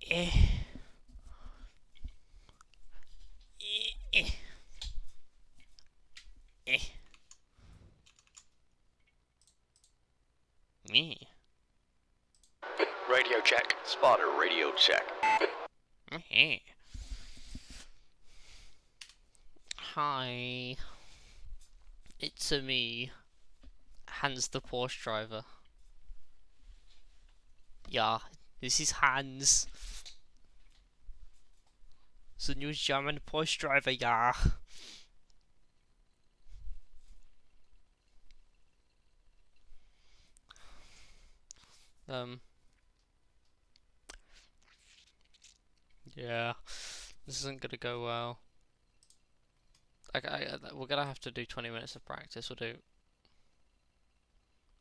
Eh. Me. Radio check. Spotter radio check. Hi. It's a me. Hans the Porsche driver. Yeah, this is Hans. The new German Porsche driver, yeah. Yeah, this isn't gonna go well. We're gonna have to do 20 minutes of practice. We'll do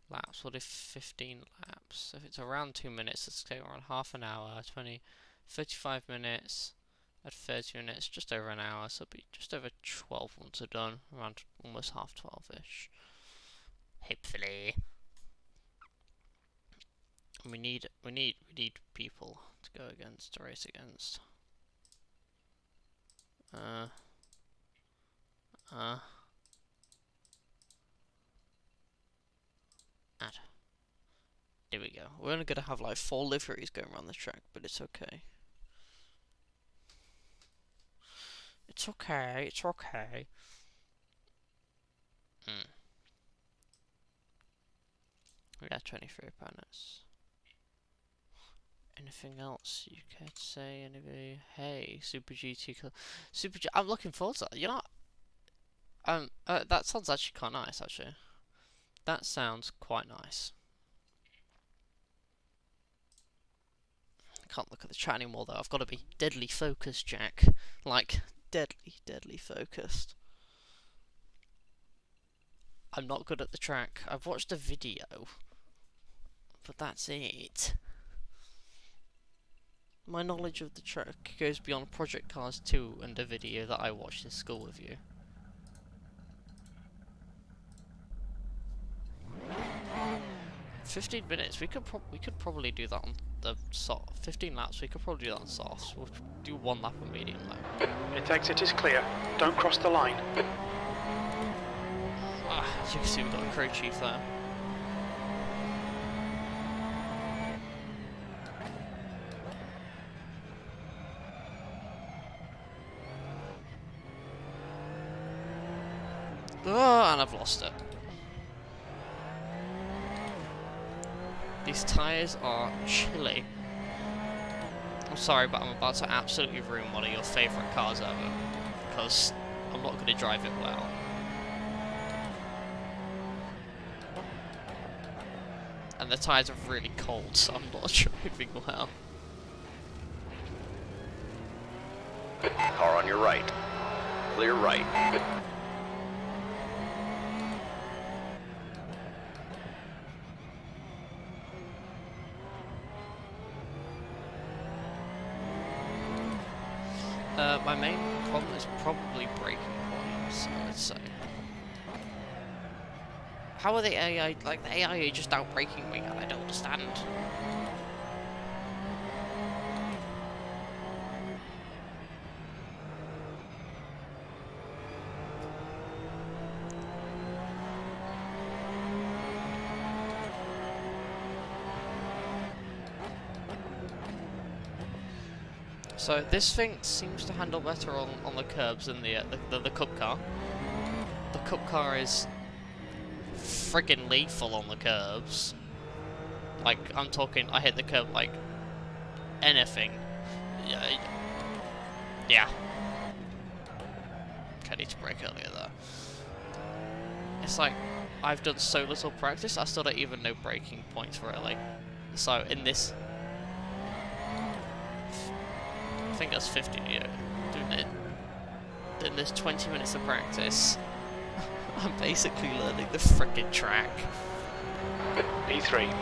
laps. We'll do 15 laps. If it's around 2 minutes, let's go around half an hour. 35 minutes at 30 minutes, just over an hour. So it'll be just over 12 once we're done. Around almost half 12-ish. Hopefully. We need people to go against, to race against. There we go. We're only gonna have like 4 liveries going around the track, but it's okay. It's okay. It's okay. We got 23 opponents. Anything else you care to say? Anybody? Hey, Super GT. I'm looking forward to that. You know, that sounds actually quite nice. Actually, that sounds quite nice. I can't look at the chat anymore though. I've got to be deadly focused, Jack. Like deadly focused. I'm not good at the track. I've watched a video, but that's it. My knowledge of the track goes beyond Project Cars 2 and a video that I watched in school with you. "15 minutes, we could probably do that on the soft. 15 laps, we could probably do that on softs. We'll do 1 lap on medium though. Its exit is clear. Don't cross the line. As you can see, we've got a crew chief there. Oh, and I've lost it. These tyres are chilly. I'm sorry, but I'm about to absolutely ruin one of your favourite cars ever, because I'm not going to drive it well. And the tyres are really cold, so I'm not driving well. Car on your right. Clear right. My main problem is probably braking points, I would say. How are the AI, like the AI just out braking me? I don't understand. So this thing seems to handle better on the curbs than the Cup car. The Cup car is friggin' lethal on the curbs. Like, I'm talking, I hit the curb like anything. Yeah. Okay, I need to brake earlier there. It's like, I've done so little practice, I still don't even know braking points really. So in this, I think that's 50, yeah, doing it. In this 20 minutes of practice, I'm basically learning the frickin' track. P3.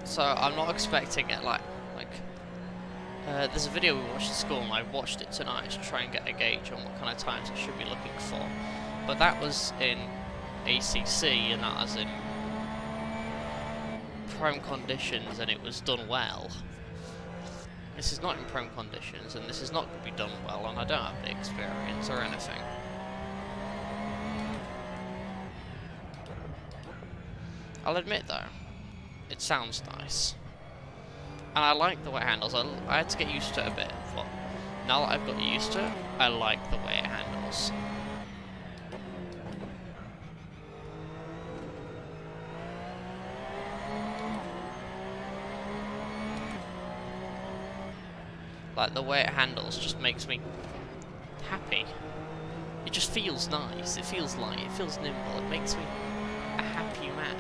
So I'm not expecting it there's a video we watched at school and I watched it tonight to try and get a gauge on what kind of times I should be looking for. But that was in ACC and that was in prime conditions and it was done well. This is not in prime conditions and this is not going to be done well and I don't have the experience or anything. I'll admit though, it sounds nice. And I like the way it handles. I had to get used to it a bit, but now that I've got used to it, I like the way it handles. Like, the way it handles just makes me happy. It just feels nice, it feels light, it feels nimble, it makes me a happy man.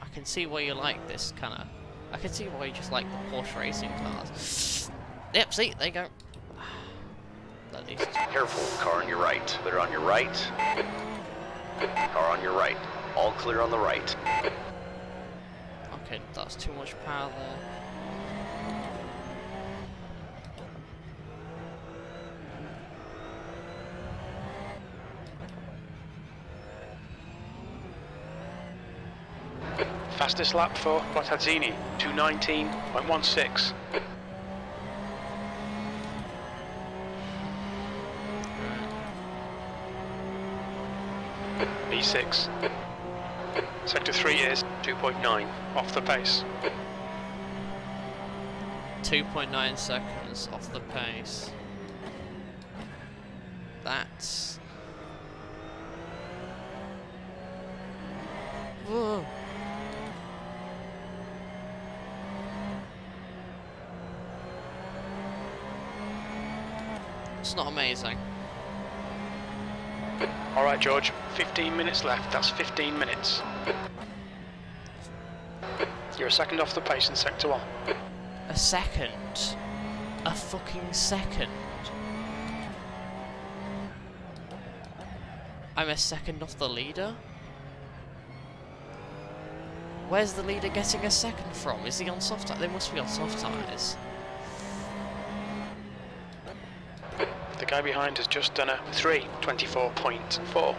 I can see why you like this kind of... I can see why you just like the Porsche racing cars. Yep, see, there you go. Careful, car on your right. Clear on your right. Car on your right. All clear on the right. Okay, that's too much power there. Fastest lap for Bottazzini, 2:19.16. B6. Sector 3 is 2.9, off the pace. 2.9 seconds off the pace. That's... Whoa. It's not amazing. Alright George, 15 minutes left, that's 15 minutes. You're a second off the pace in Sector 1. A second? A fucking second? I'm a second off the leader? Where's the leader getting a second from? Is he on soft tyres? They must be on soft tyres. The guy behind has just done a 3:24.4.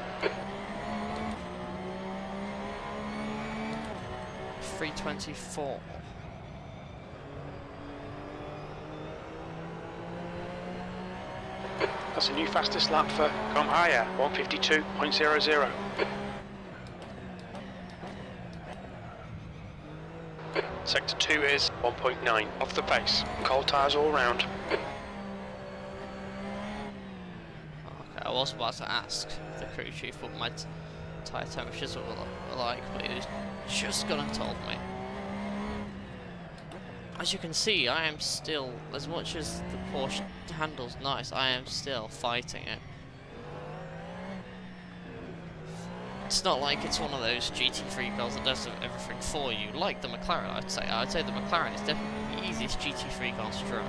3:24. That's a new fastest lap for Comhaya, 1:52.00. Sector 2 is 1.9, off the pace. Cold tyres all round. I was about to ask the crew chief what my tyre temperatures were like, but he was just gone and told me. As you can see, I am still, as much as the Porsche handles nice, I am still fighting it. It's not like it's one of those GT3 cars that does everything for you, like the McLaren, I'd say. I'd say the McLaren is definitely the easiest GT3 car to drive.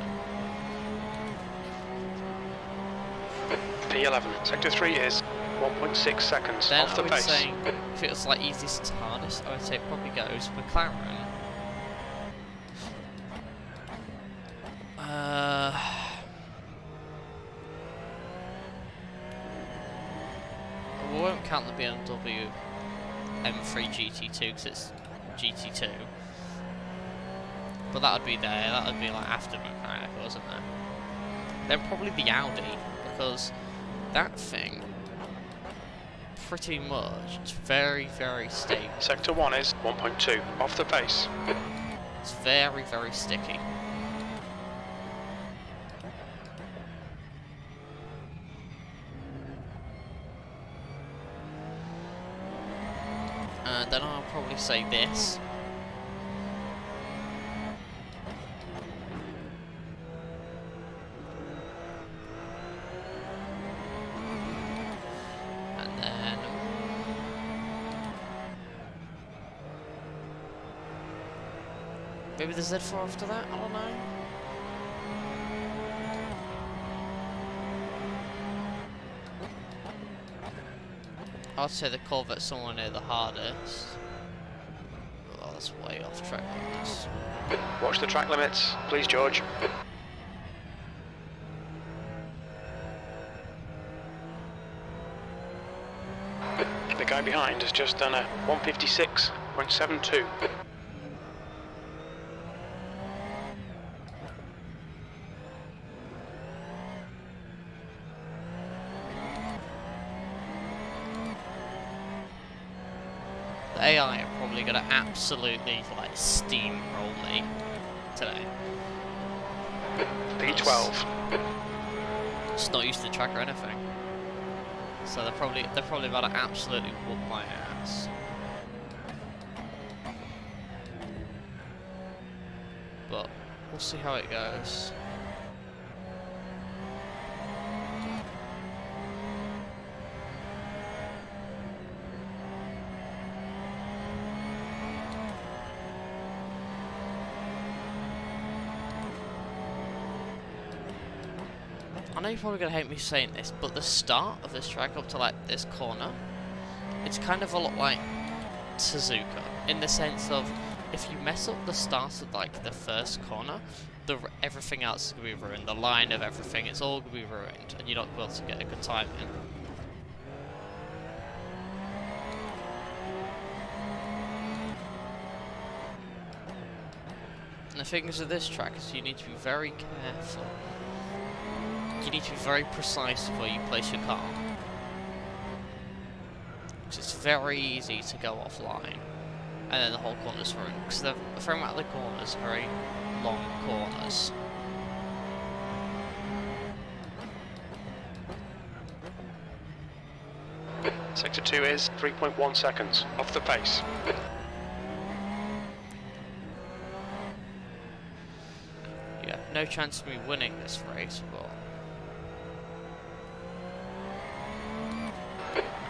P11, Sector 3 is 1.6 seconds Then off the I would pace. say, if it was like easiest to hardest, I would say it probably goes McLaren. We won't count the BMW M3 GT2 because it's GT2. But that would be there, that would be like after McLaren if it wasn't there. Then probably the Audi, because that thing, pretty much, it's very, very stable. Sector 1 is 1.2, off the pace. It's very, very sticky. and then I'll probably say this. And then... maybe the Z4 after that? I don't know. I'd say the Corvette's somewhere near the hardest. Oh, that's way off track on this. Watch the track limits, please, George. The guy behind has just done a 156.72. The AI are probably going to absolutely like steamroll me today. P12. Just not used to the track or anything, so they're probably about to absolutely whoop my ass. But we'll see how it goes. I know you're probably going to hate me saying this, but the start of this track up to like this corner, it's kind of a lot like Suzuka, in the sense of if you mess up the start of like the first corner, everything else is going to be ruined. The line of everything, it's all going to be ruined, and you're not going to be able to get a good time in. And the things with this track is you need to be very careful. You need to be very precise with where you place your car, because it's very easy to go offline, and then the whole corner's ruined, because the frame out of the corners are very long corners. Sector 2 is 3.1 seconds off the pace. Yeah, no chance of me winning this race, but...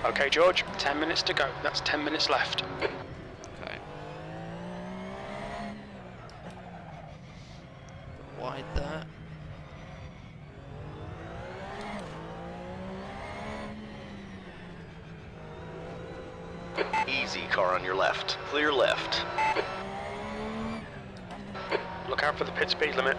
Okay, George, 10 minutes to go. That's 10 minutes left. okay. Wide that. Easy, car on your left. Clear left. Look out for the pit speed limit.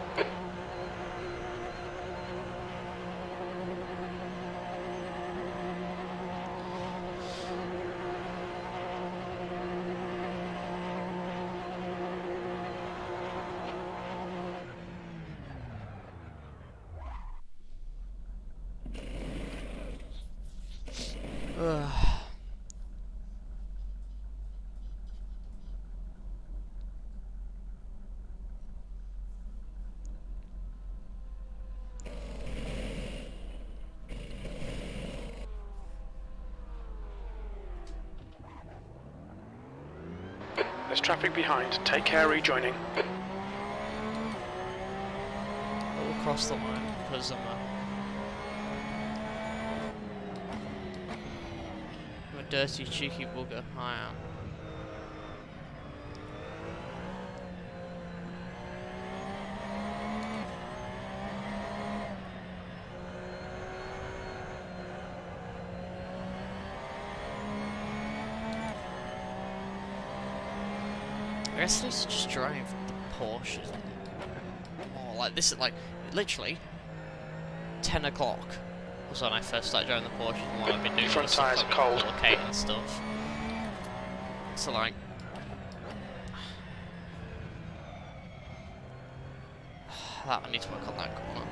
There's traffic behind. Take care rejoining. We'll cross the line because I'm a dirty, cheeky bugger. I am. I guess I need to just drive the Porsche. Oh, like this is like literally 10 o'clock was when I first started driving the Porsche, and what I've been doing. Front tyres are cold. And stuff. So like, that I need to work on that corner.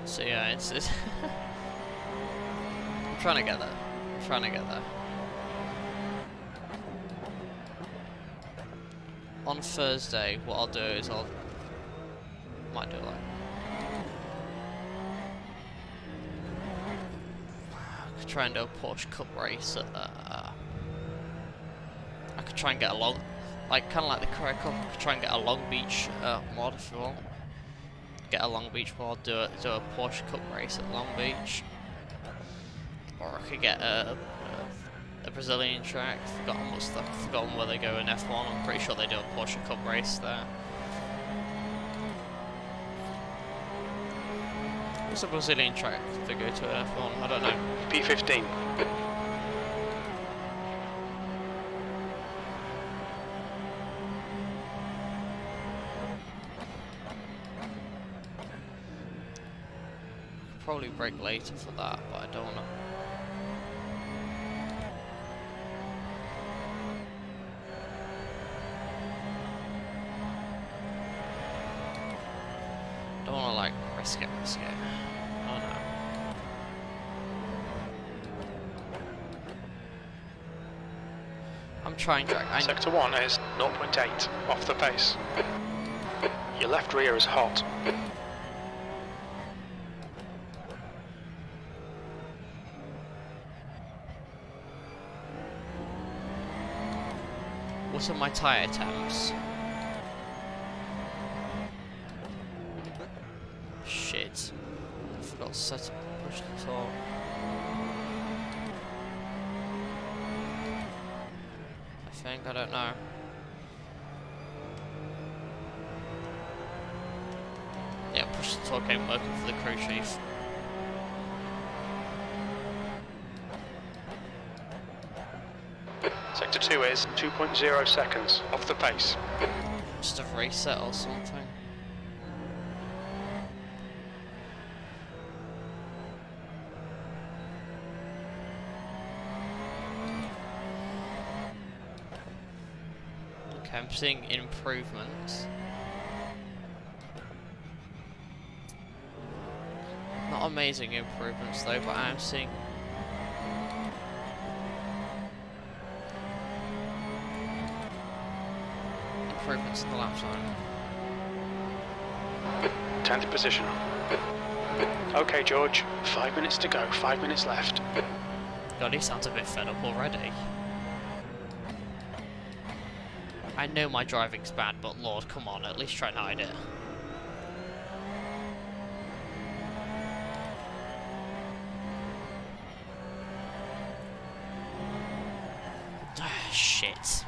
So yeah, it's I'm trying to get there. I'm trying to get there. On Thursday, what I'll do is might do like I could try and do a Porsche Cup race at I could try and get along, like kind of like the Korea Cup. I could try and get a Long Beach mod if you want. Get a Long Beach mod, do a Porsche Cup race at Long Beach, or I could get a Brazilian track. Forgotten where they go in F1. I'm pretty sure they do a Porsche Cup race there. What's a Brazilian track to go to an F1? I don't know. P15. Probably brake later for that, but I don't wanna. Don't wanna like risk it. Oh no. I'm trying track. Sector 1 is 0.8 off the pace. Your left rear is hot. What are my tyre temps? Shit. I forgot to set up the push to talk. I don't know. Yeah, push to talk ain't working for the crew chief. Sector 2 is 2.0 seconds off the pace. Just a reset or something. Okay, I'm seeing improvements. Not amazing improvements though, but I am seeing improvements in the lap time. 10th position. Okay, George, 5 minutes to go, 5 minutes left. God, he sounds a bit fed up already. I know my driving's bad, but Lord, come on, at least try and hide it. Shit.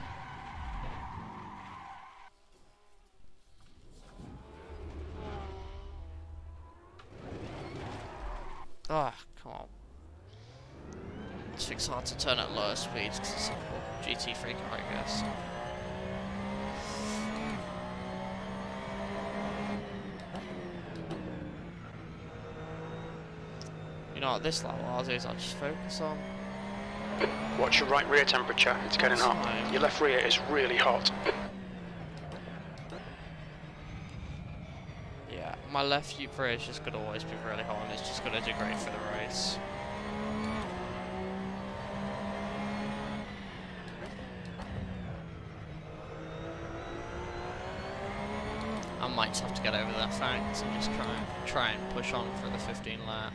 Oh, come on. It's hard to turn at lower speeds because it's a GT3 car, I guess. You know what, this lap what I'll do is I'll just focus on. Watch your right rear temperature, it's getting hot. Your left rear is really hot. Yeah, my left rear is just going to always be really hot and it's just going to do great for the race. I might just have to get over that fact and just try and push on for the 15 laps.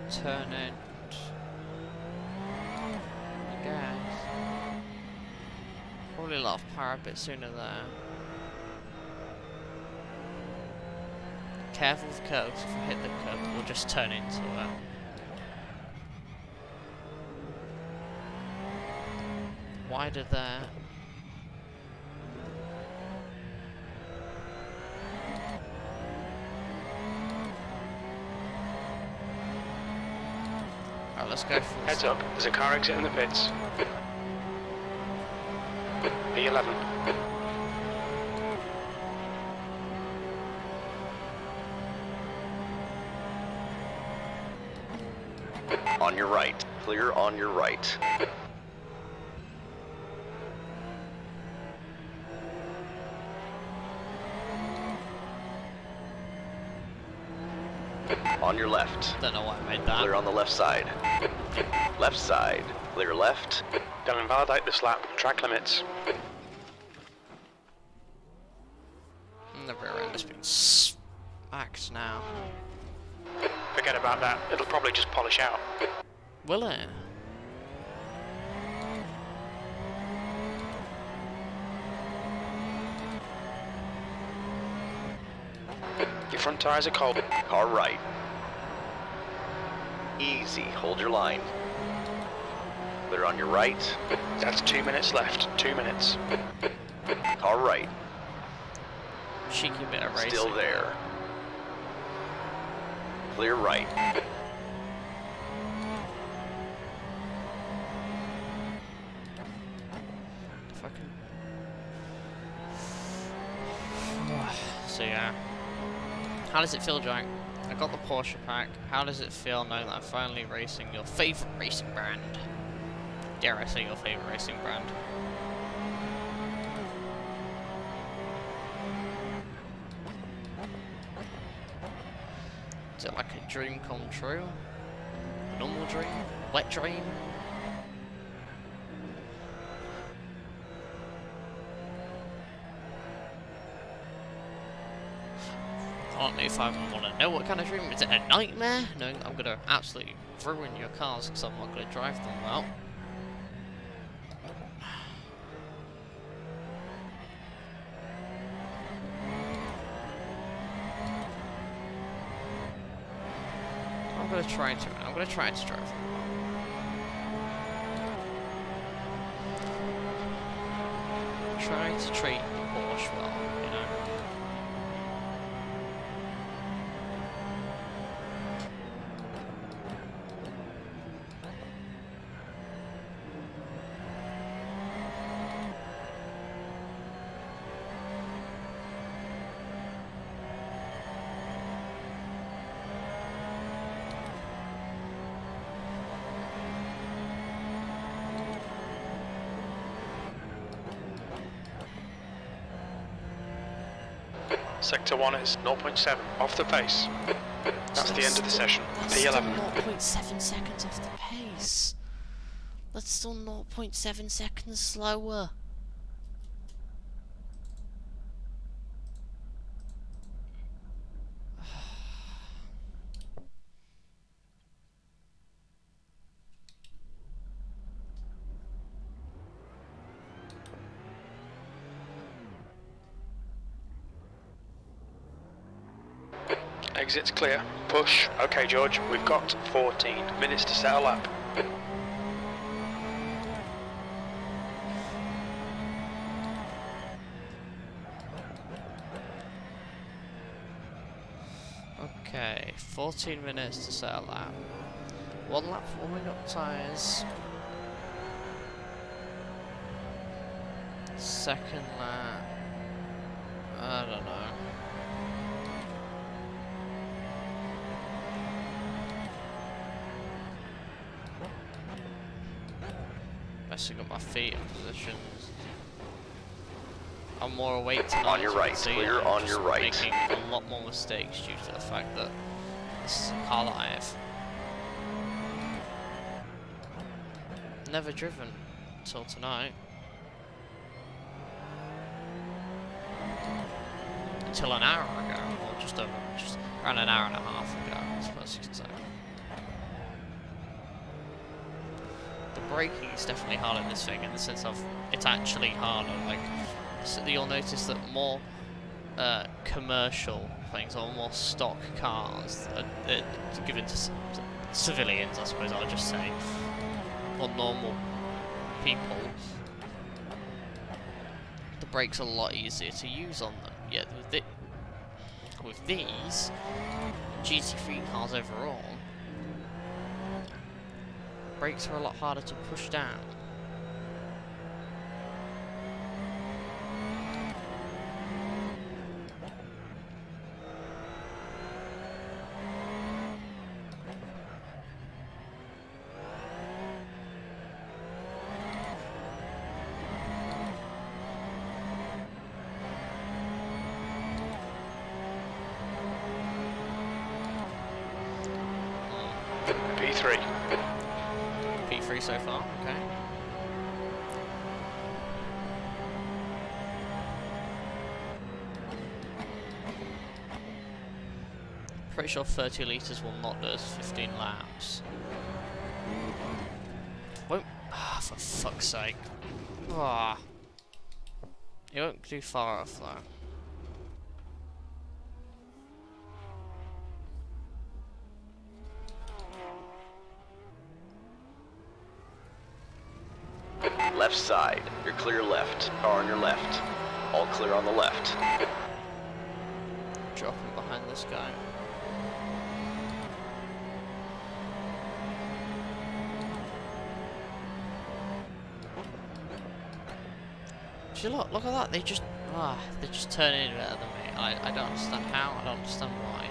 Turn it. I guess. Probably let off power a bit sooner there. Careful with curves. If I hit the curve, we'll just turn into it. Wider there. Alright, let's go for Heads up, there's a car exiting the pits. P11. On your right, Clear on your right. On your left. Don't know why I made that. Clear on the left side. Left side. Clear left. Don't invalidate this lap. Track limits. And the rear end has been smacked now. Forget about that. It'll probably just polish out. Will it? Your front tyres are cold. Car right. Easy. Hold your line. Clear on your right. That's 2 minutes left. 2 minutes. Car right. Cheeky bit of racing. Still there. Clear right. If I can... So yeah. How does it feel, Jack? I got the Porsche pack. How does it feel knowing that I'm finally racing your favourite racing brand? Dare I say your favourite racing brand? Is it like a dream come true? A normal dream? A wet dream? I don't know if I want to know what kind of dream. Is it a nightmare? Knowing that I'm going to absolutely ruin your cars because I'm not going to drive them well. I'm going to try to drive them well. Try to treat the Porsche well, you know. Sector 1 is 0.7 off the pace. That's the end of the session. P11. 0.7 seconds off the pace. That's still 0.7 seconds slower. Exit's clear. Push. Okay, George, we've got 14 minutes to set a lap. Okay, 14 minutes to set a lap. One lap for warming up tyres. Second lap. I don't know. Messing up my feet in positions. I'm more awake tonight. On your right, clear on your right. Making a lot more mistakes due to the fact that this is a car that I have never driven until tonight. Until an hour ago, or just around an hour and a half ago, I suppose you could say. The braking is definitely hard in this thing, in the sense of it's actually harder. Like, so you'll notice that more commercial things or more stock cars are given to civilians, I suppose I'll just say, or normal people. The brakes are a lot easier to use on them. Yet with these GT3 cars overall, brakes are a lot harder to push down. P3. P3 so far, okay. Pretty sure 30 litres will not do us 15 laps. Won't. Ah, for fuck's sake. Ah. You won't do far off though. Left side. You're clear left. Car on your left. All clear on the left. Dropping behind this guy. See, look at that. They just turn in better than me. I don't understand how. I don't understand why.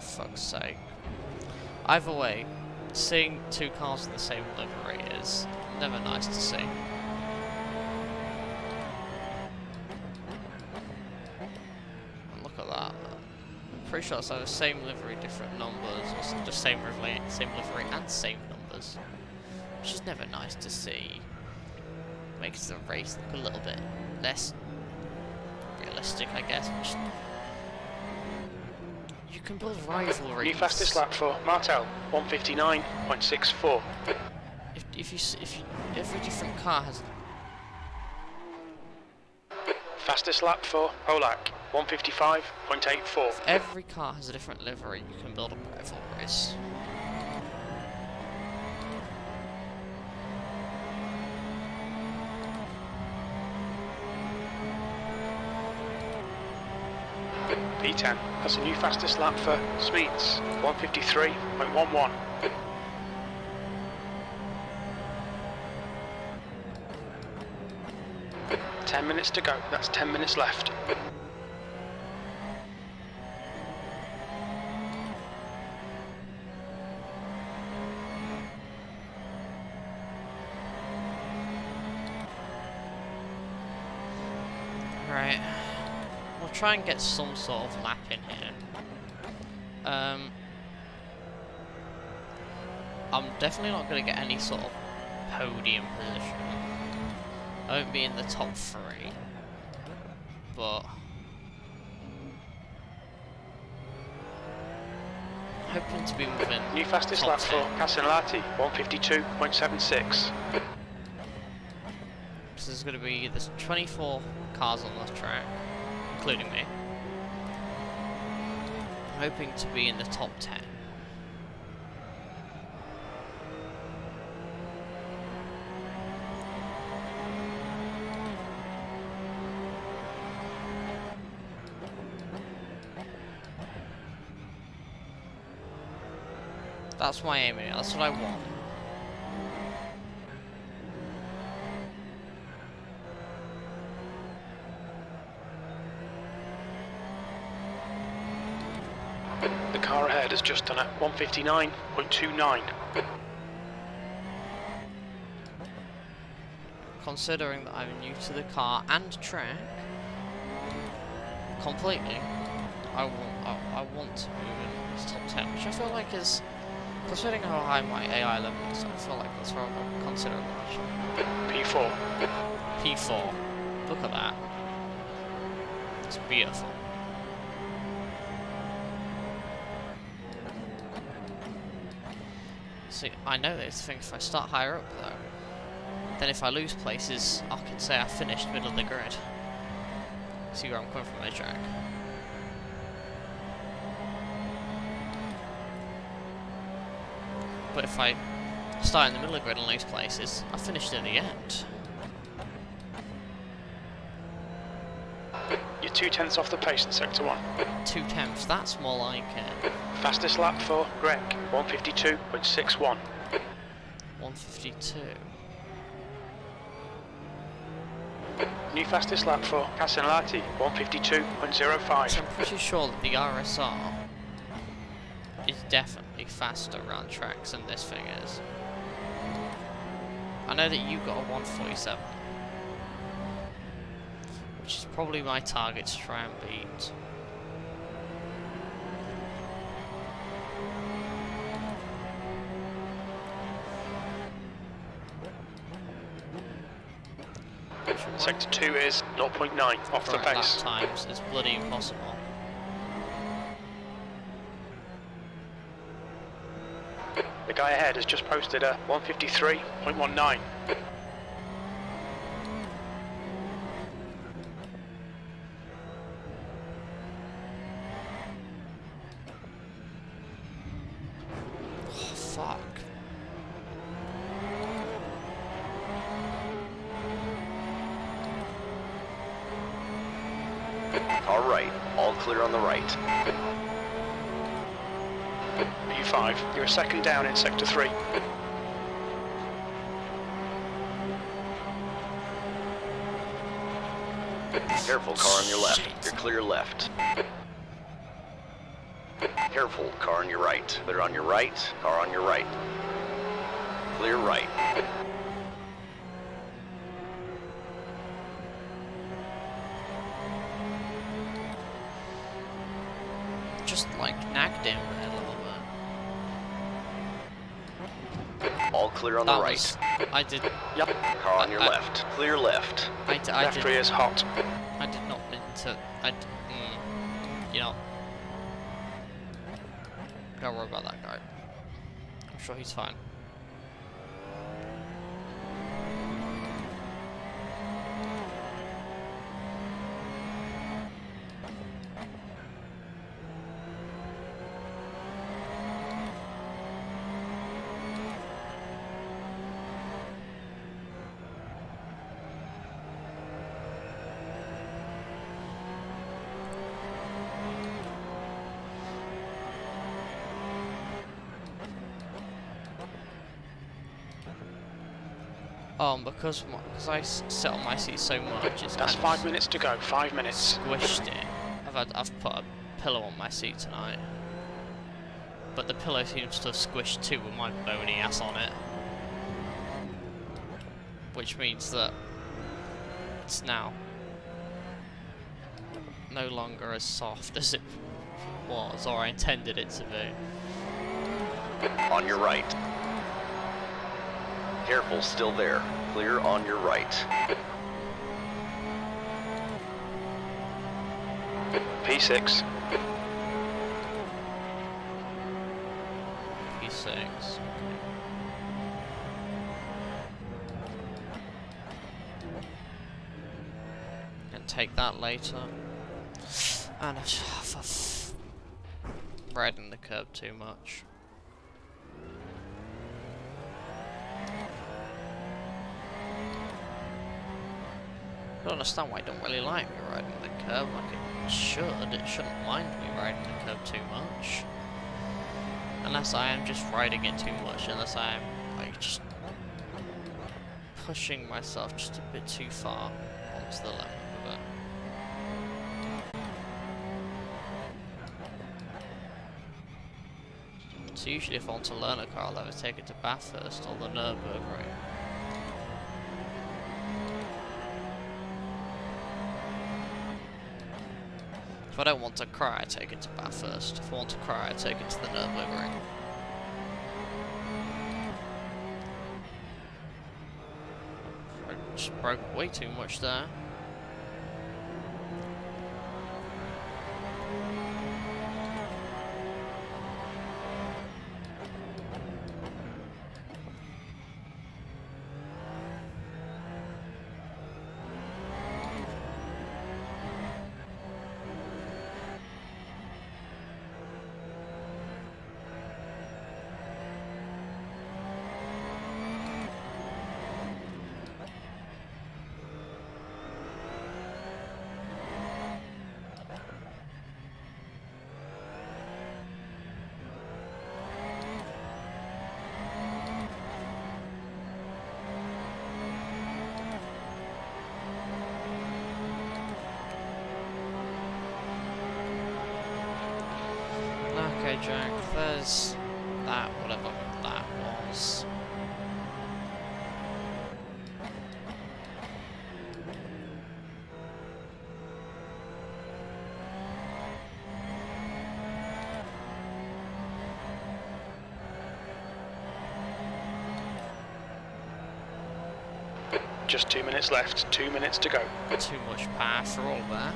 Fuck's sake. Either way, seeing two cars in the same livery is never nice to see. And look at that. I'm pretty sure it's either same livery, different numbers, or just same livery and same numbers. Which is never nice to see. Makes the race look a little bit less realistic, I guess. You can build rivalries. New fastest lap for Martel, 159.64. If every different car has. Fastest lap for Polak, 155.84. If every car has a different livery, you can build up rivalries. P10, that's a new fastest lap for Smeets, 153.11. Ten minutes to go, that's 10 minutes left. Right. We'll try and get some sort of lap in here. I'm definitely not going to get any sort of podium position. I won't be in the top 3, but hoping to be within New fastest top lap for 10. Casanlati, 152.76. So there's going to be there's 24 cars on the track, including me. I'm hoping to be in the top 10. That's my aim, that's what I want. The car ahead has just done a 159.29. Considering that I'm new to the car and track completely, I want to move in this top 10, which I feel like is, considering how high my AI level is, I feel like that's where I'm considering actually. P4. P4. Look at that. It's beautiful. See, I know this thing if I start higher up though. Then if I lose places, I can say I finished middle of the grid. See where I'm coming from the track. But if I start in the middle of the grid and lose places, I finished in the end. You're 2/10 off the pace in sector 1. 2/10, that's more like it. Fastest lap for Greg, 152.61. 152. New fastest lap for Casanelati, 152.05. I'm pretty sure that the RSR is definitely faster around tracks than this thing is. I know that you got a 147, which is probably my target to try and beat. Sector 2 is 0.9 off the Current pace. lap times is bloody impossible. The guy ahead has just posted a 153.19. Oh, fuck. All right, all clear on the right. P5, you're a second down in sector 3. Careful, car on your left. Shit. You're clear left. Careful, car on your right. Clear on your right, car on your right. Clear right. Just like nagged him a little bit. All clear on the That right. was, I did, Yep, Car on your I- left. Clear left. I left rear is hot. did not mean to, you know. Don't worry about that guy. I'm sure he's fine. Because I sit on my seat so much, it's That's kind 5 of minutes to go, 5 minutes. squished it. I've put a pillow on my seat tonight, but the pillow seems to have squished too with my bony ass on it, which means that it's now no longer as soft as it was, or I intended it to be. On your right. Careful, still there. Clear on your right. P6. P6. And take that later. And I've riding the curb too much. I don't understand why I don't really like me riding the curb like it should. It shouldn't mind me riding the curb too much. Unless I am just riding it too much, unless I am like just pushing myself just a bit too far onto the limit of it. So usually if I want to learn a car, I'll either take it to Bathurst or the Nürburgring. If I don't want to cry, I take it to Bathurst. If I want to cry, I take it to the Nürburgring. I just broke way too much there. is that, whatever that was. Just 2 minutes left, 2 minutes to go. Too much power for all there.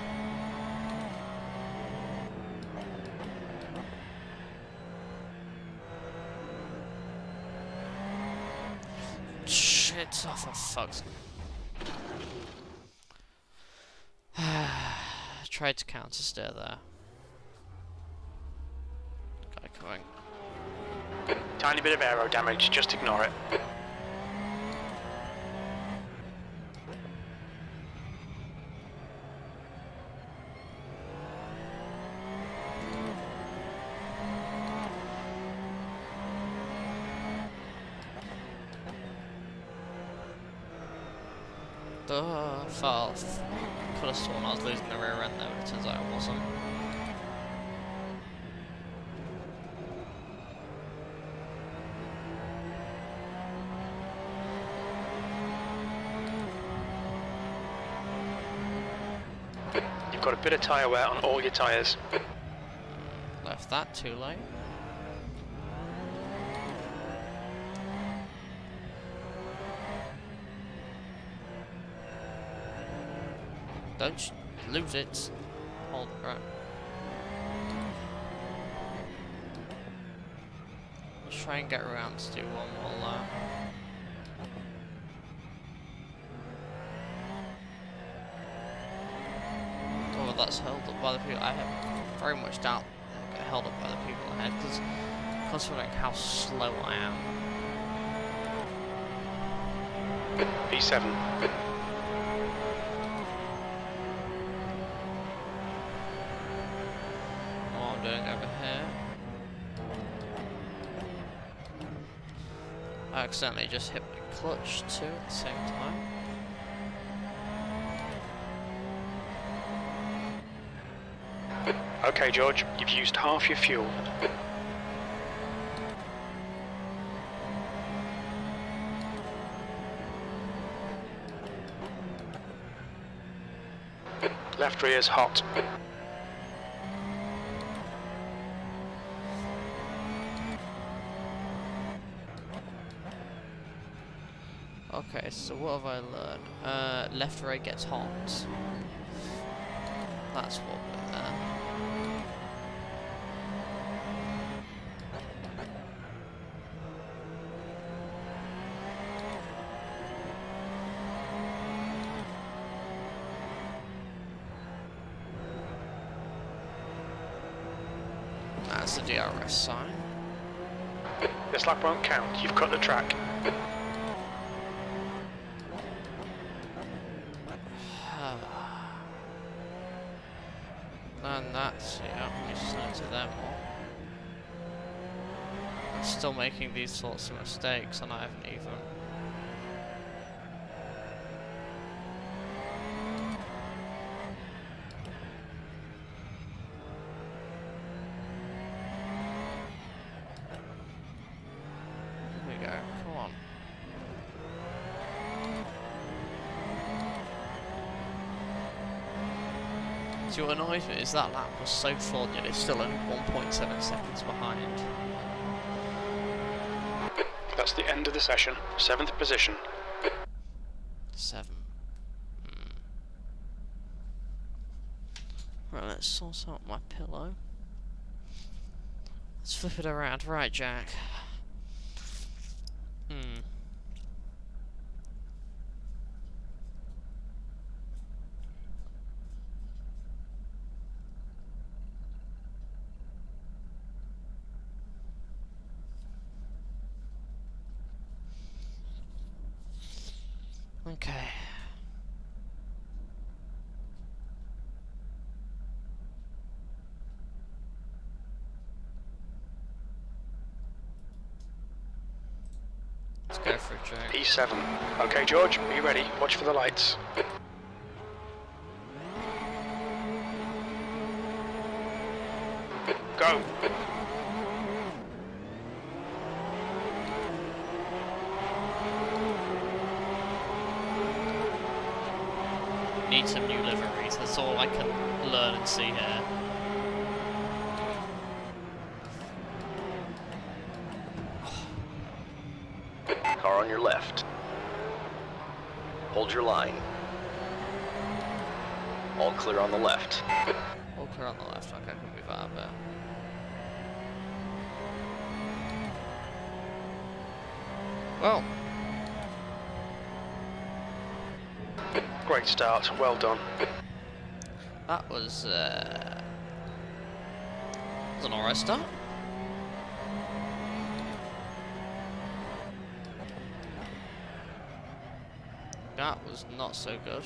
Shit, oh for fuck's sake. Tried to counter steer there. Guy coming. Tiny bit of aero damage, just ignore it. Could have sworn I was losing the rear end there, but it turns out I wasn't. You've got a bit of tyre wear on all your tyres. Left that too late. Don't lose it. Hold it right. Let's try and get around to do one more lap. Oh, that's held up by the people. I have very much doubt they'll get held up by the people ahead because considering how slow I am. P7. Doing over here. I accidentally just hit my clutch too at the same time. Okay, George, you've used half your fuel. Left rear's hot. Okay, so what have I learned? Left rear gets hot. That's what we're there. That's the DRS sign. This lap won't count, you've cut the track. And that's, yeah, I'm used to them all. I'm still making these sorts of mistakes and I haven't even. Here we go, come on. See, what annoys me is that lap was so full, yet it's still only 1.7 seconds behind. That's the end of the session. 7th position. 7. Right, let's sort out my pillow. Let's flip it around. Right, Jack. Okay. Let's go for it, Jack. P7. Okay, George, be ready. Watch for the lights. Go. need some new liveries. That's all I can learn and see here. Car on your left. Hold your line. All clear on the left. All clear on the left. Okay, I can move out a bit. Well, Great start, well done. that was an alright start. That was not so good.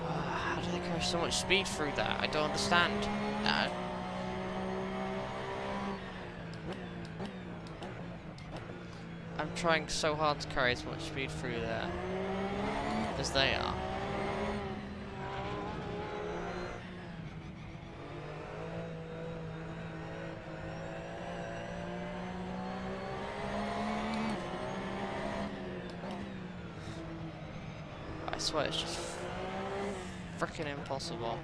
How do they carry so much speed through that? I don't understand. I'm trying so hard to carry as much speed through there as they are. I swear it's just freaking impossible.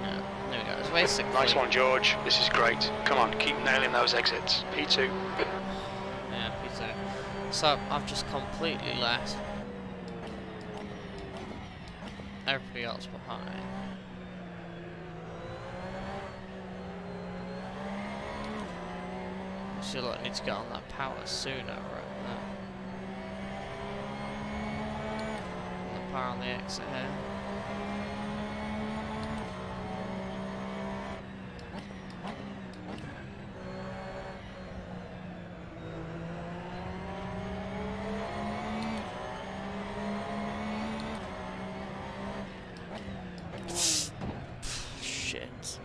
Yeah, there we go. It's basically Nice one, George. This is great. Come on, keep nailing those exits. P2. Yeah, P2. So I've just completely left everybody else behind. So look, I need to get on that power sooner, right there. The power on the exit here. Shit.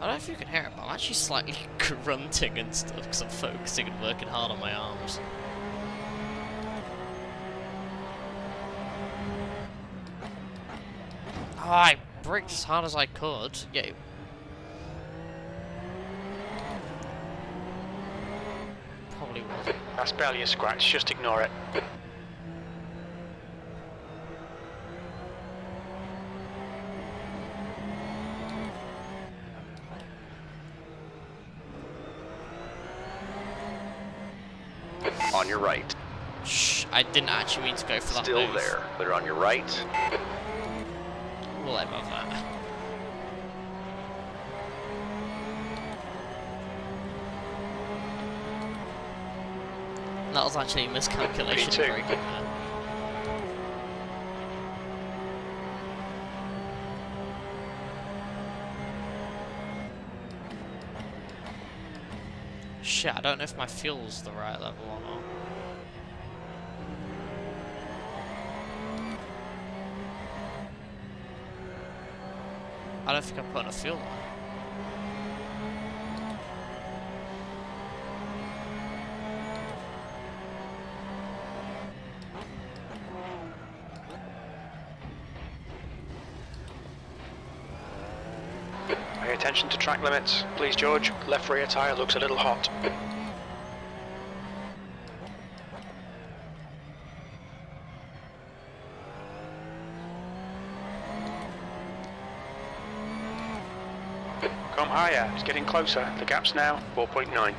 I don't know if you can hear it, but I'm actually slightly grunting and stuff because I'm focusing and working hard on my arms. Oh, I braked as hard as I could. Yeah. Probably wasn't. That's barely a scratch, just ignore it. On your right. Shh, I didn't actually mean to go for that Still move. there. Clear on your right. We'll let above that. That was actually a miscalculation. Me too. Very good there. Shit, I don't know if my fuel's the right level or not. I don't think I'm putting a fuel on. Pay attention to track limits. Please, George. Left rear tyre looks a little hot. Come higher. It's getting closer. The gap's now 4.9.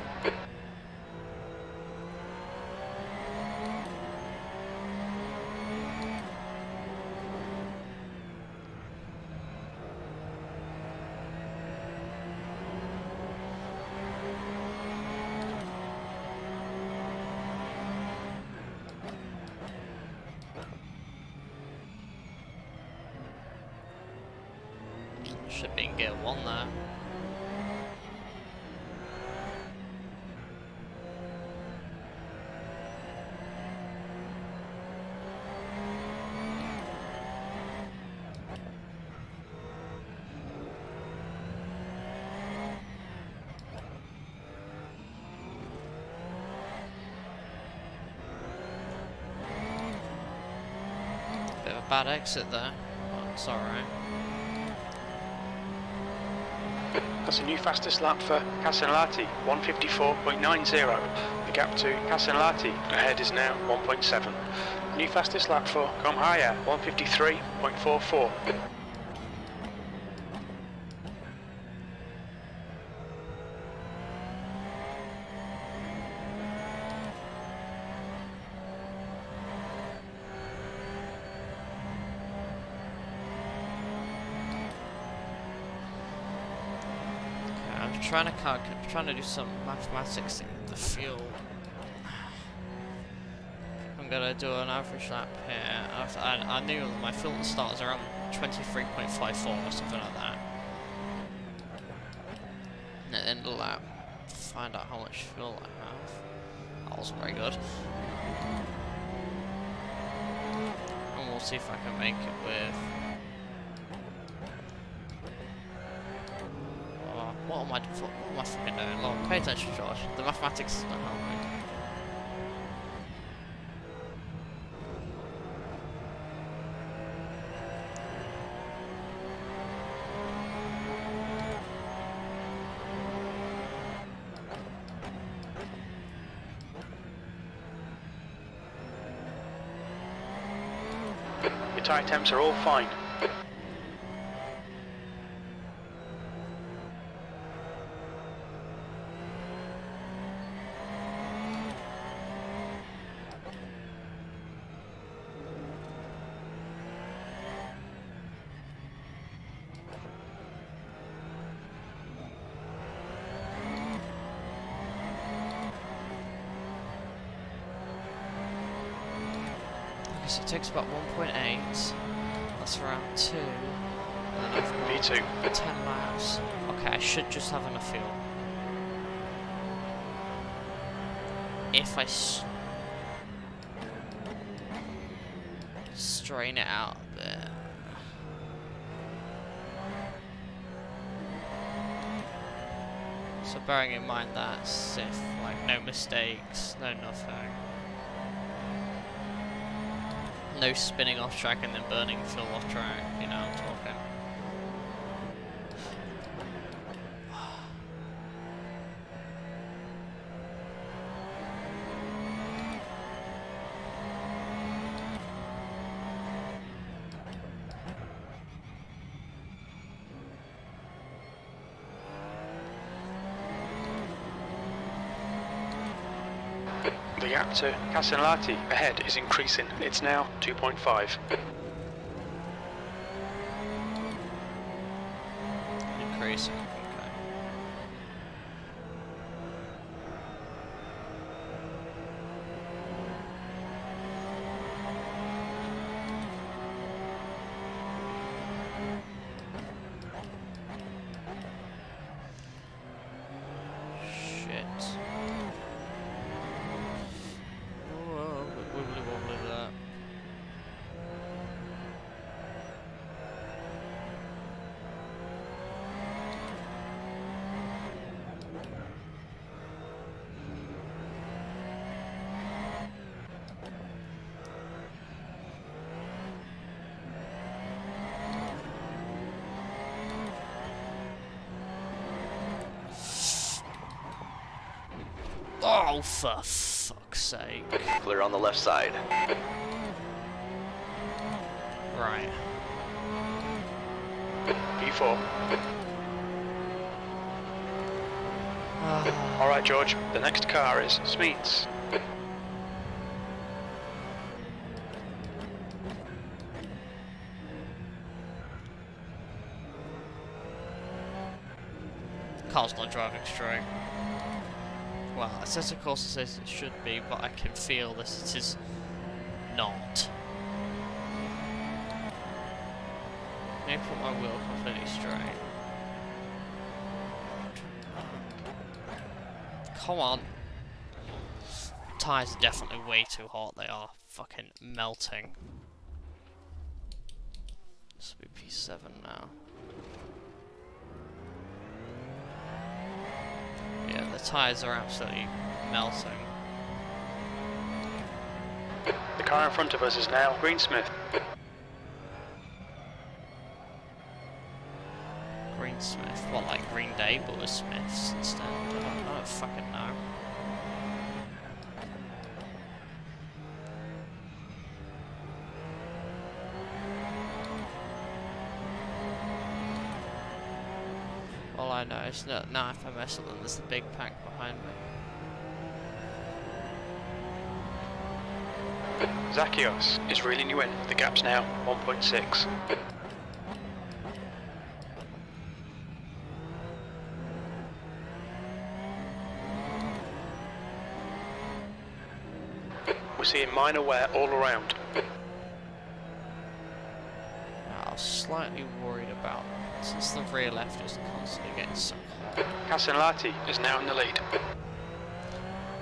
Should be in gear 1 there. Bit of a bad exit there, but it's alright. That's a new fastest lap for Casanelati, 1:54.90. The gap to Casanelati ahead is now 1.7. New fastest lap for Comhaya, 1:53.44. I'm trying to do some mathematics to get the fuel. I'm gonna do an average lap here. I knew my fuel at the start was around 23.54 or something like that. And at the end of the lap, find out how much fuel I have. That wasn't very good. And we'll see if I can make it with. What am I fucking doing? Lord, pay attention, George. The mathematics is not helping. Your tyre temps are all fine. So it takes about 1.8. That's around 2. And then I've got V2. 10 miles. Okay, I should just have enough fuel. If I strain it out a bit. So bearing in mind that's if, like, no mistakes, no nothing. No spinning off track and then burning fuel off track, you know what I'm talking. The gap to Casanelati ahead is increasing. It's now 2.5. Increasing, okay. Shit. Wibbly wobbly that. Oh, for fuck's sake. Clear on the left side. Right. V4. Alright, George, the next car is Smeets. Car's not driving straight. Well, it says of course it says it should be, but I can feel this it is not. Let me put my wheel completely straight. come on. Tyres are definitely way too hot. They are fucking melting. This will be P7 now. Yeah, the tyres are absolutely melting. The car in front of us is now Greensmith. Greensmith? What, like Green Day, but with Smiths instead? I don't fucking know. All I know is that now if I mess up, then there's the big pack behind me. Zacchaeus is reeling you in. The gap's now 1.6. We're seeing minor wear all around. I was slightly worried about since the rear left is constantly getting so hot. Casanlati is now in the lead.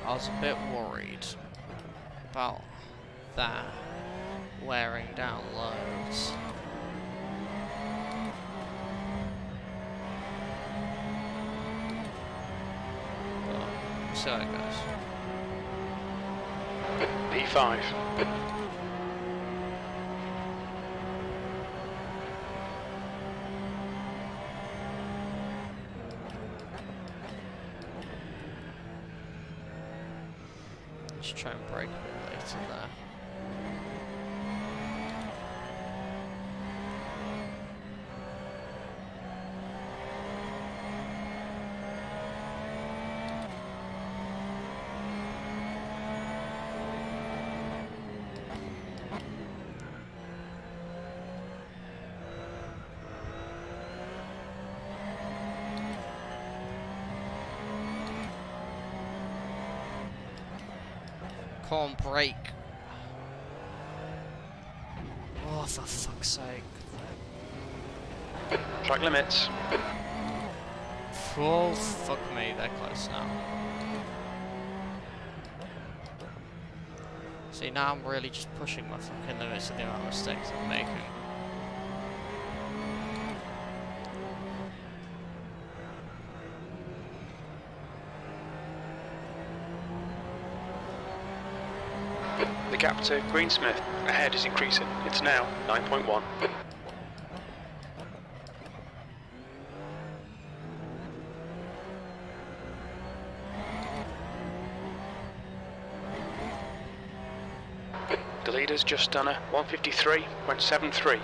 I was a bit worried about that wearing down loads. But we'll see how it goes. P5. Let's try and brake a bit later there. Come on, brake. Oh, for fuck's sake. Track limits. Oh, fuck me, they're close now. See, now I'm really just pushing my fucking limits of the amount of mistakes I'm making. The gap to Greensmith ahead is increasing. It's now 9.1. The leader's just done a 153.73.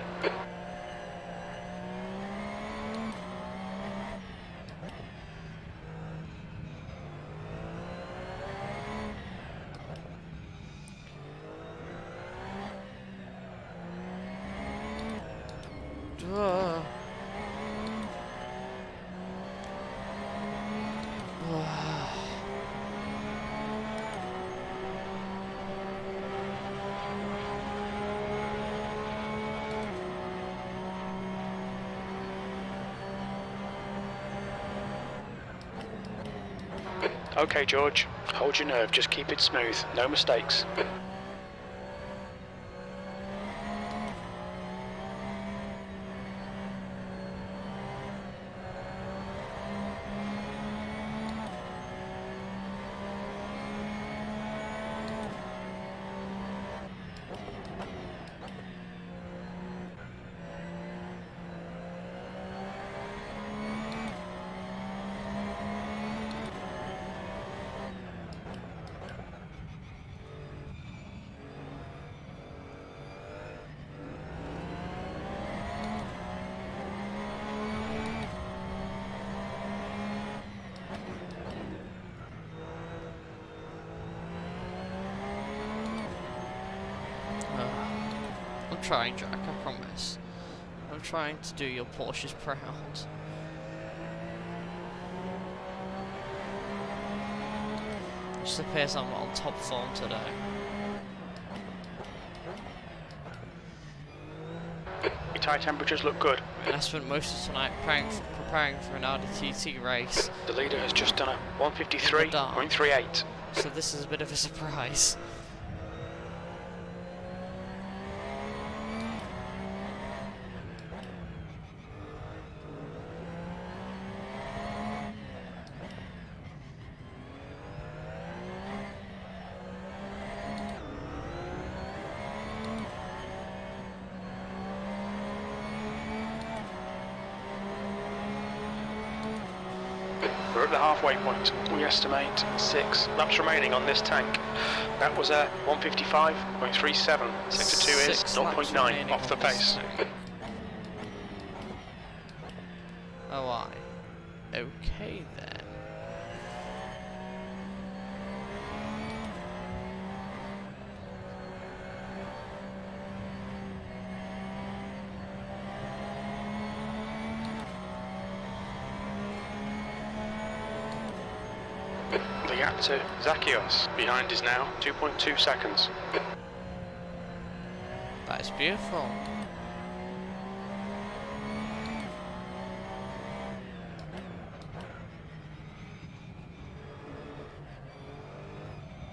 Okay, George, hold your nerve, just keep it smooth, no mistakes. I'm trying, Jack, I promise. I'm trying to do your Porsches proud. It just appears I'm on top form today. Your tyre temperatures look good. And I spent most of tonight preparing for an RDTT race, The leader has just done a 153.38. so this is a bit of a surprise. We're at the halfway point. We estimate 6 laps remaining on this tank. That was a 155.37. Sector 2 is 0.9 off the pace. Oh, I. Okay then. The gap to Zacchaeus behind is now 2.2 seconds. That is beautiful.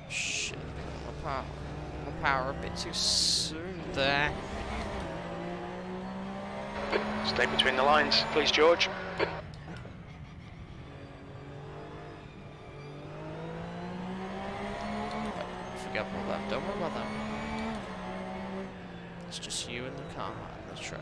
Shit, my power a bit too soon there. Stay between the lines, please, George. Forget about that, don't worry about that. It's just you and the car and the track.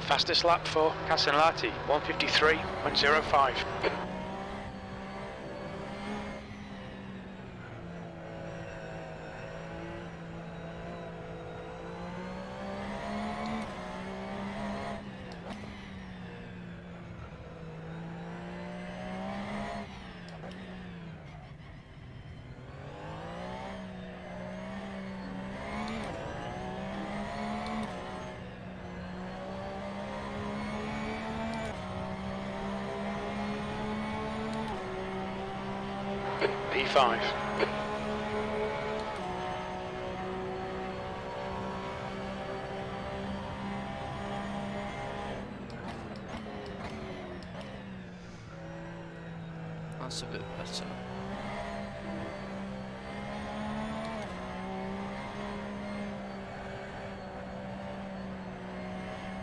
Fastest lap for Casanlati, 153.05. P5. That's a bit better.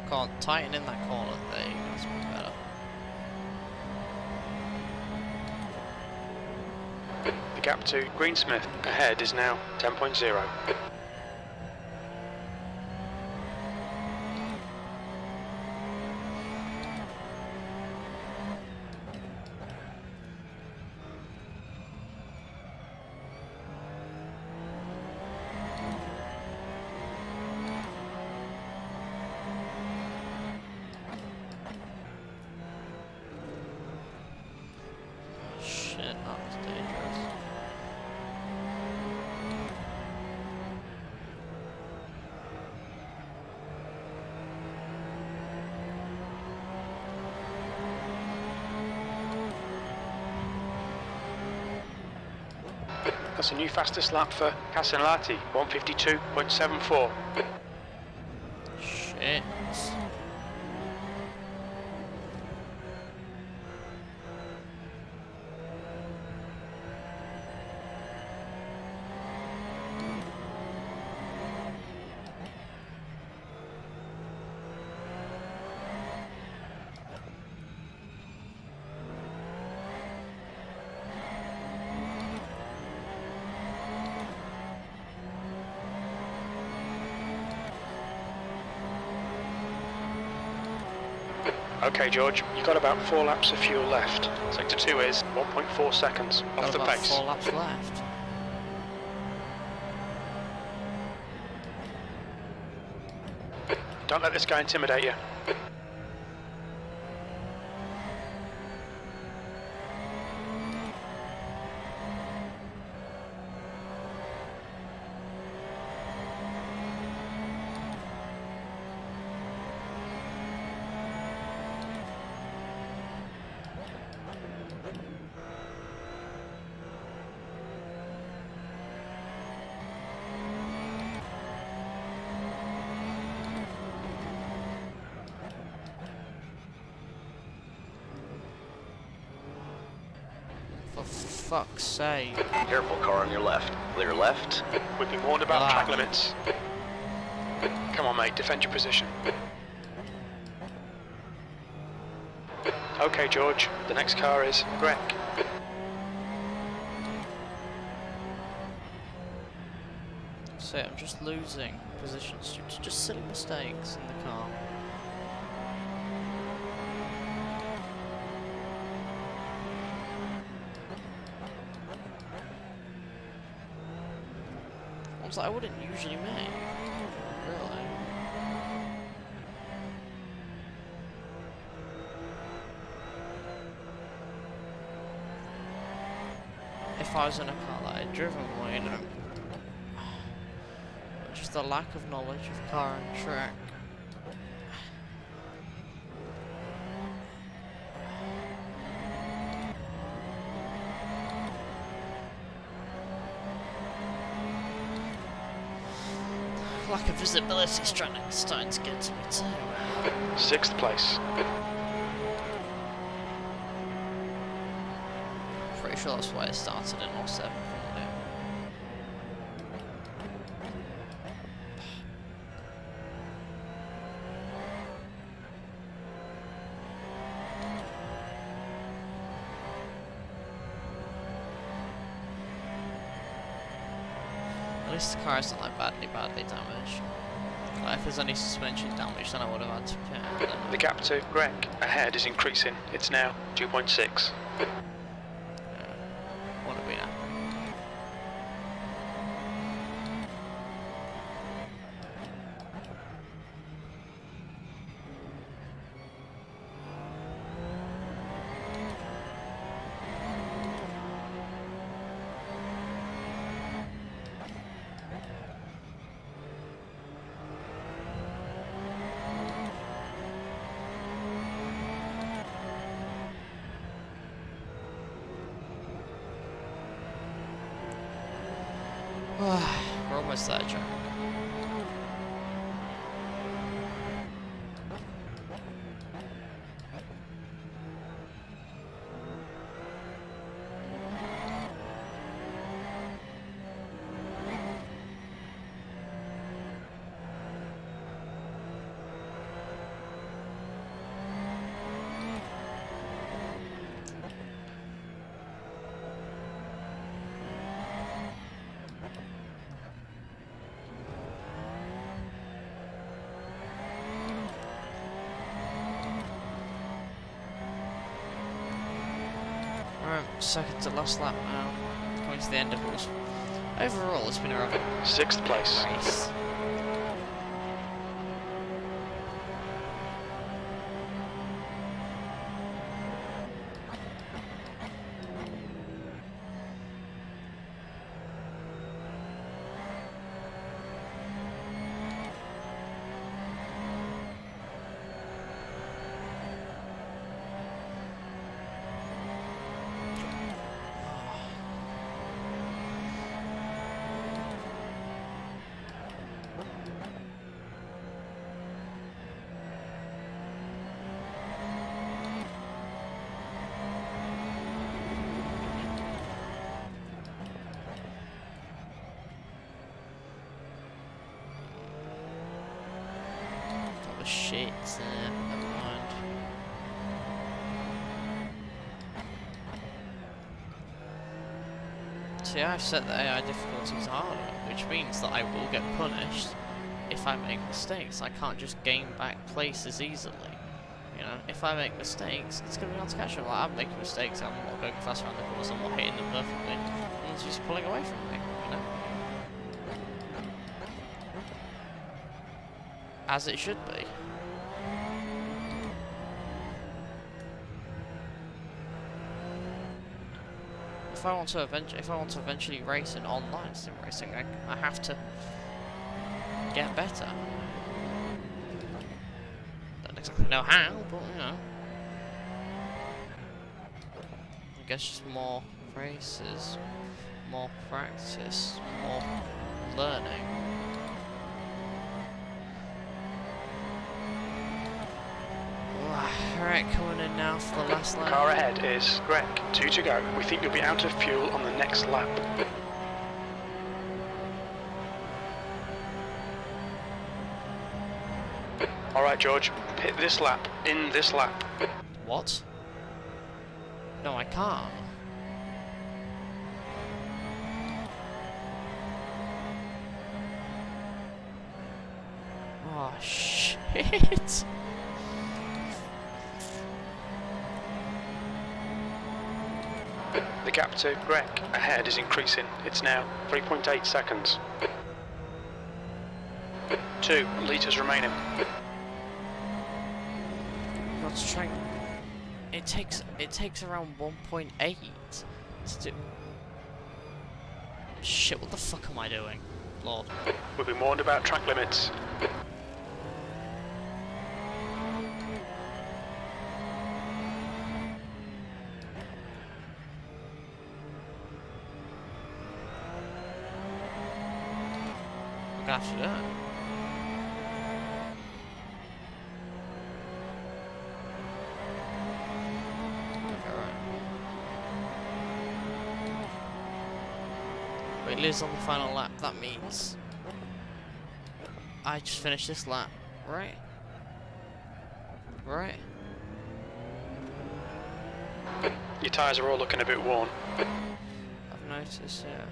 Can't tighten in that corner. There you go, that's a bit better. The gap to Greensmith ahead is now 10.0. Shit, that was dangerous. That's a new fastest lap for Casanlati, 152.74. Shit. Okay, George, you've got about 4 laps of fuel left. Sector 2 is 1.4 seconds off Got the about pace. 4 laps left. Don't let this guy intimidate you. For fuck's sake. Careful, car on your left. Clear left. We've been warned about track limits. Come on, mate, defend your position. Okay, George, the next car is Greg. So I'm just losing positions due to just silly mistakes in the car. Ones that I wouldn't usually make. Really. If I was in a car that I'd driven more, you know. Just the lack of knowledge of car and track. Lack of visibility is starting to get to me too. 6th place. Pretty sure that's why it started in 07. At least the car isn't like badly damaged. Like if there's any suspension damage, then I would have had to pay. The gap to Greg ahead is increasing. It's now 2.6. Would have been happy. We're almost there, Jack. Second to last lap now. Coming to the end of it. Overall, it's been a rather 6th place. race. Shit, never mind. See, I've set the AI difficulties harder, which means that I will get punished if I make mistakes. I can't just gain back places easily. You know, if I make mistakes, it's going to be hard to catch them. Like, I'm making mistakes, I'm not going fast around the corners, I'm not hitting them perfectly. And it's just pulling away from me, you know? As it should be. If I want to eventually race in online sim racing, I have to get better. Don't exactly know how, but you know. I guess just more races, more practice, more learning. Alright, coming in now for the last lap. Car ahead is Greg, 2 to go. We think you'll be out of fuel on the next lap. Alright George, hit this lap, in this lap. What? No, I can't. Oh, shit. The gap to Greg ahead is increasing. It's now 3.8 seconds. 2 litres remaining. God's trying. It takes around 1.8 to do. Shit, what the fuck am I doing? Lord. We've been warned about track limits. I'm gonna have to do it. It lives on the final lap. That means I just finished this lap, right? Right? Your tyres are all looking a bit worn. I've noticed, yeah.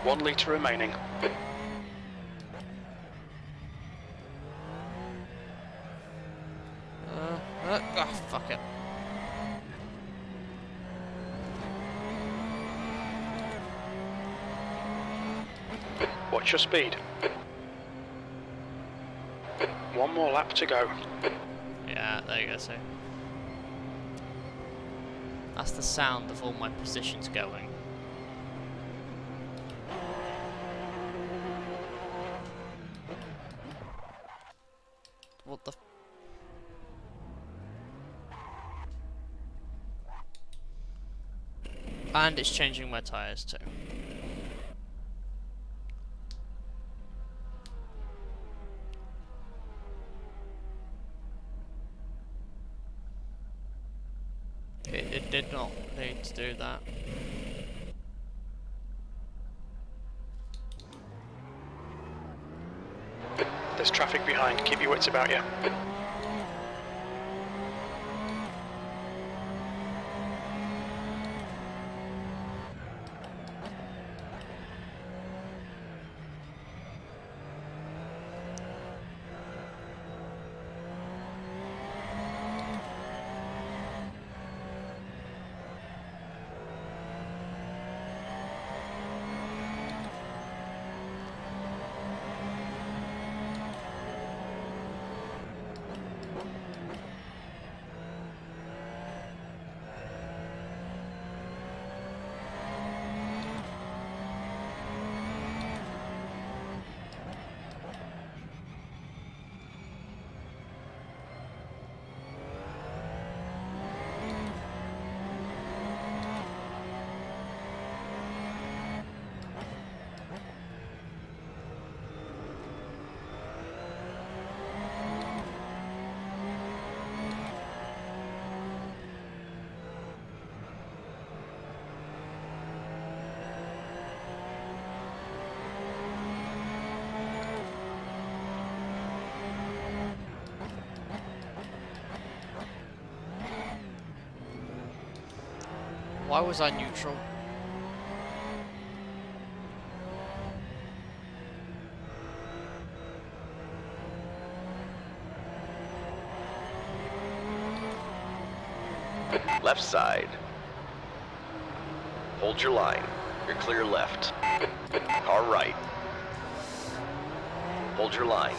One litre remaining. Fuck it. Watch your speed. One more lap to go. Yeah, there you go, so. That's the sound of all my positions going. What the? And it's changing my tyres too. It did not need to do that. There's traffic behind, keep your wits about you. Why was I neutral? Left side. Hold your line. You're clear left. Car right. Hold your line.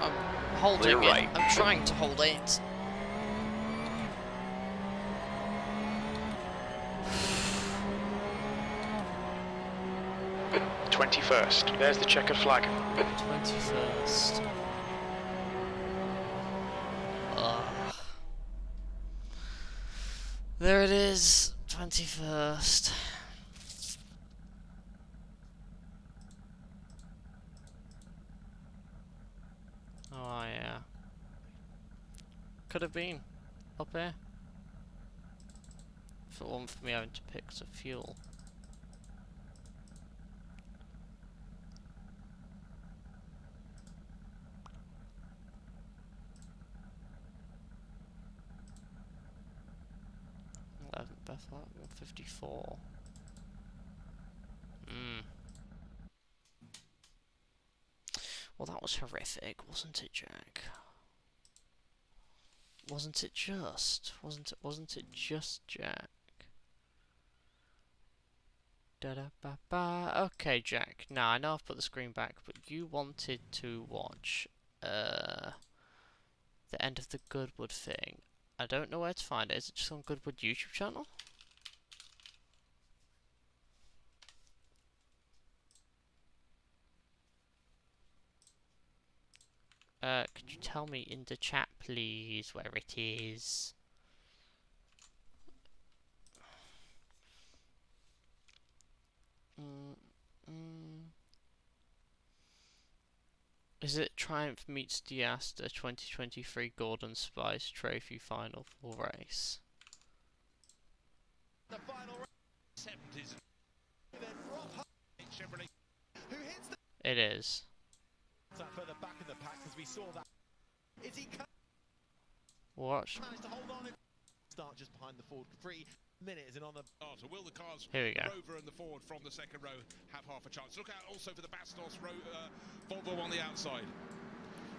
I'm holding Clear it. right. I'm trying to hold it. 21st. There's the checkered flag. 21st. There it is. 21st. could have been up here. If it wasn't for me having to pick the fuel. Bethel 154. Well, that was horrific, wasn't it, Jack? Wasn't it just? Wasn't it just, Jack? Da da ba ba. Okay, Jack. Now I know I've put the screen back, but you wanted to watch the end of the Goodwood thing. I don't know where to find it. Is it just on Goodwood YouTube channel? Could you tell me in the chat, please, where it is? Is it Triumph meets Diasta 2023 Golden Spice Trophy Final 4 race? The final race. 70s. It is. Further back in the pack as we saw that. Is he Watch. managed to hold on and start just behind the Ford Capri? Minute is in on the will the cars Here we go. Rover and the Ford from the second row have half a chance? Look out also for the Bastos Volvo on the outside.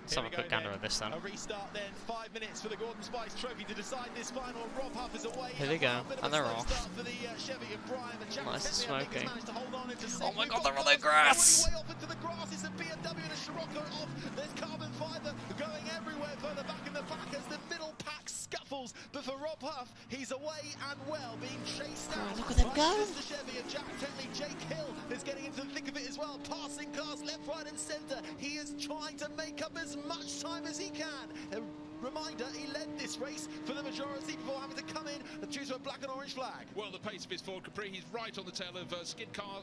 Let's have a quick gander of this then. A restart then, 5 minutes for the Gordon Spice Trophy to decide this final. Rob Huff is away. Here they go, and they're off. For the Chevy of Brian, and Jack Nice and Henry, I think, smoky. has managed to hold on into Oh second. my We've god, got they're on the cars grass! going way off into the grass. It's a BMW and a Scirocco off. There's carbon fibre going everywhere further back in the pack as the middle pack scuffles. But for Rob Huff, he's away and well, being chased out. look at them by go. the Chevy of Jack Tetley. Jake Hill is getting into the thick of it as well, passing cars left, right and centre. He is trying to make up as much time as he can. A reminder, he led this race for the majority before having to come in due to a black and orange flag. Well, the pace of his Ford Capri, he's right on the tail of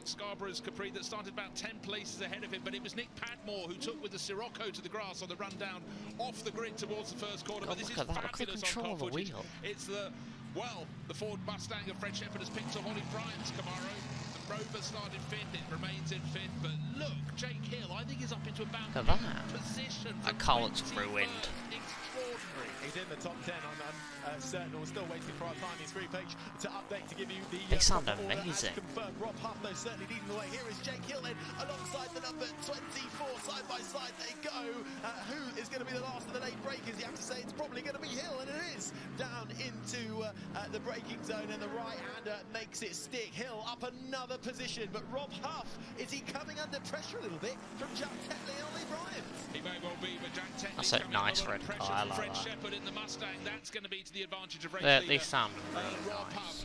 Scarborough's Capri that started about 10 places ahead of him, but it was Nick Padmore who took with the Scirocco to the grass on the run down off the grid towards the first corner. God, But this look is at that, look at the fabulous on control car of the footage. wheel. It's the Ford Mustang of Fred Shepherd has picked up Ollie Bryant's Camaro. The Rover started fifth, it remains in fifth, but look, Jake Hill, I think he's up into about Look at that. position. That car looks ruined. Extraordinary. He's in the top 10 on certain. We're still waiting for our timing screen page to update to give you the. They sound proper order as amazing. Confirmed. Rob Huff, though, certainly leading the way. Here is Jake Hill then alongside the number 24. Side by side they go. Who is going to be the last of the late breakers? You have to say it's probably going to be Hill, and it is down into the braking zone, and the right-hander makes it stick. Hill up another position, but Rob Huff, is he coming under pressure a little bit from Jack Tetley and Ollie Bryant? He may well be, but Jack Tetley That's a coming nice under red pressure car, I from like Fred that. Shepherd in the Mustang. That's going to be to the advantage of race They leader, sound really Rob nice. Huff.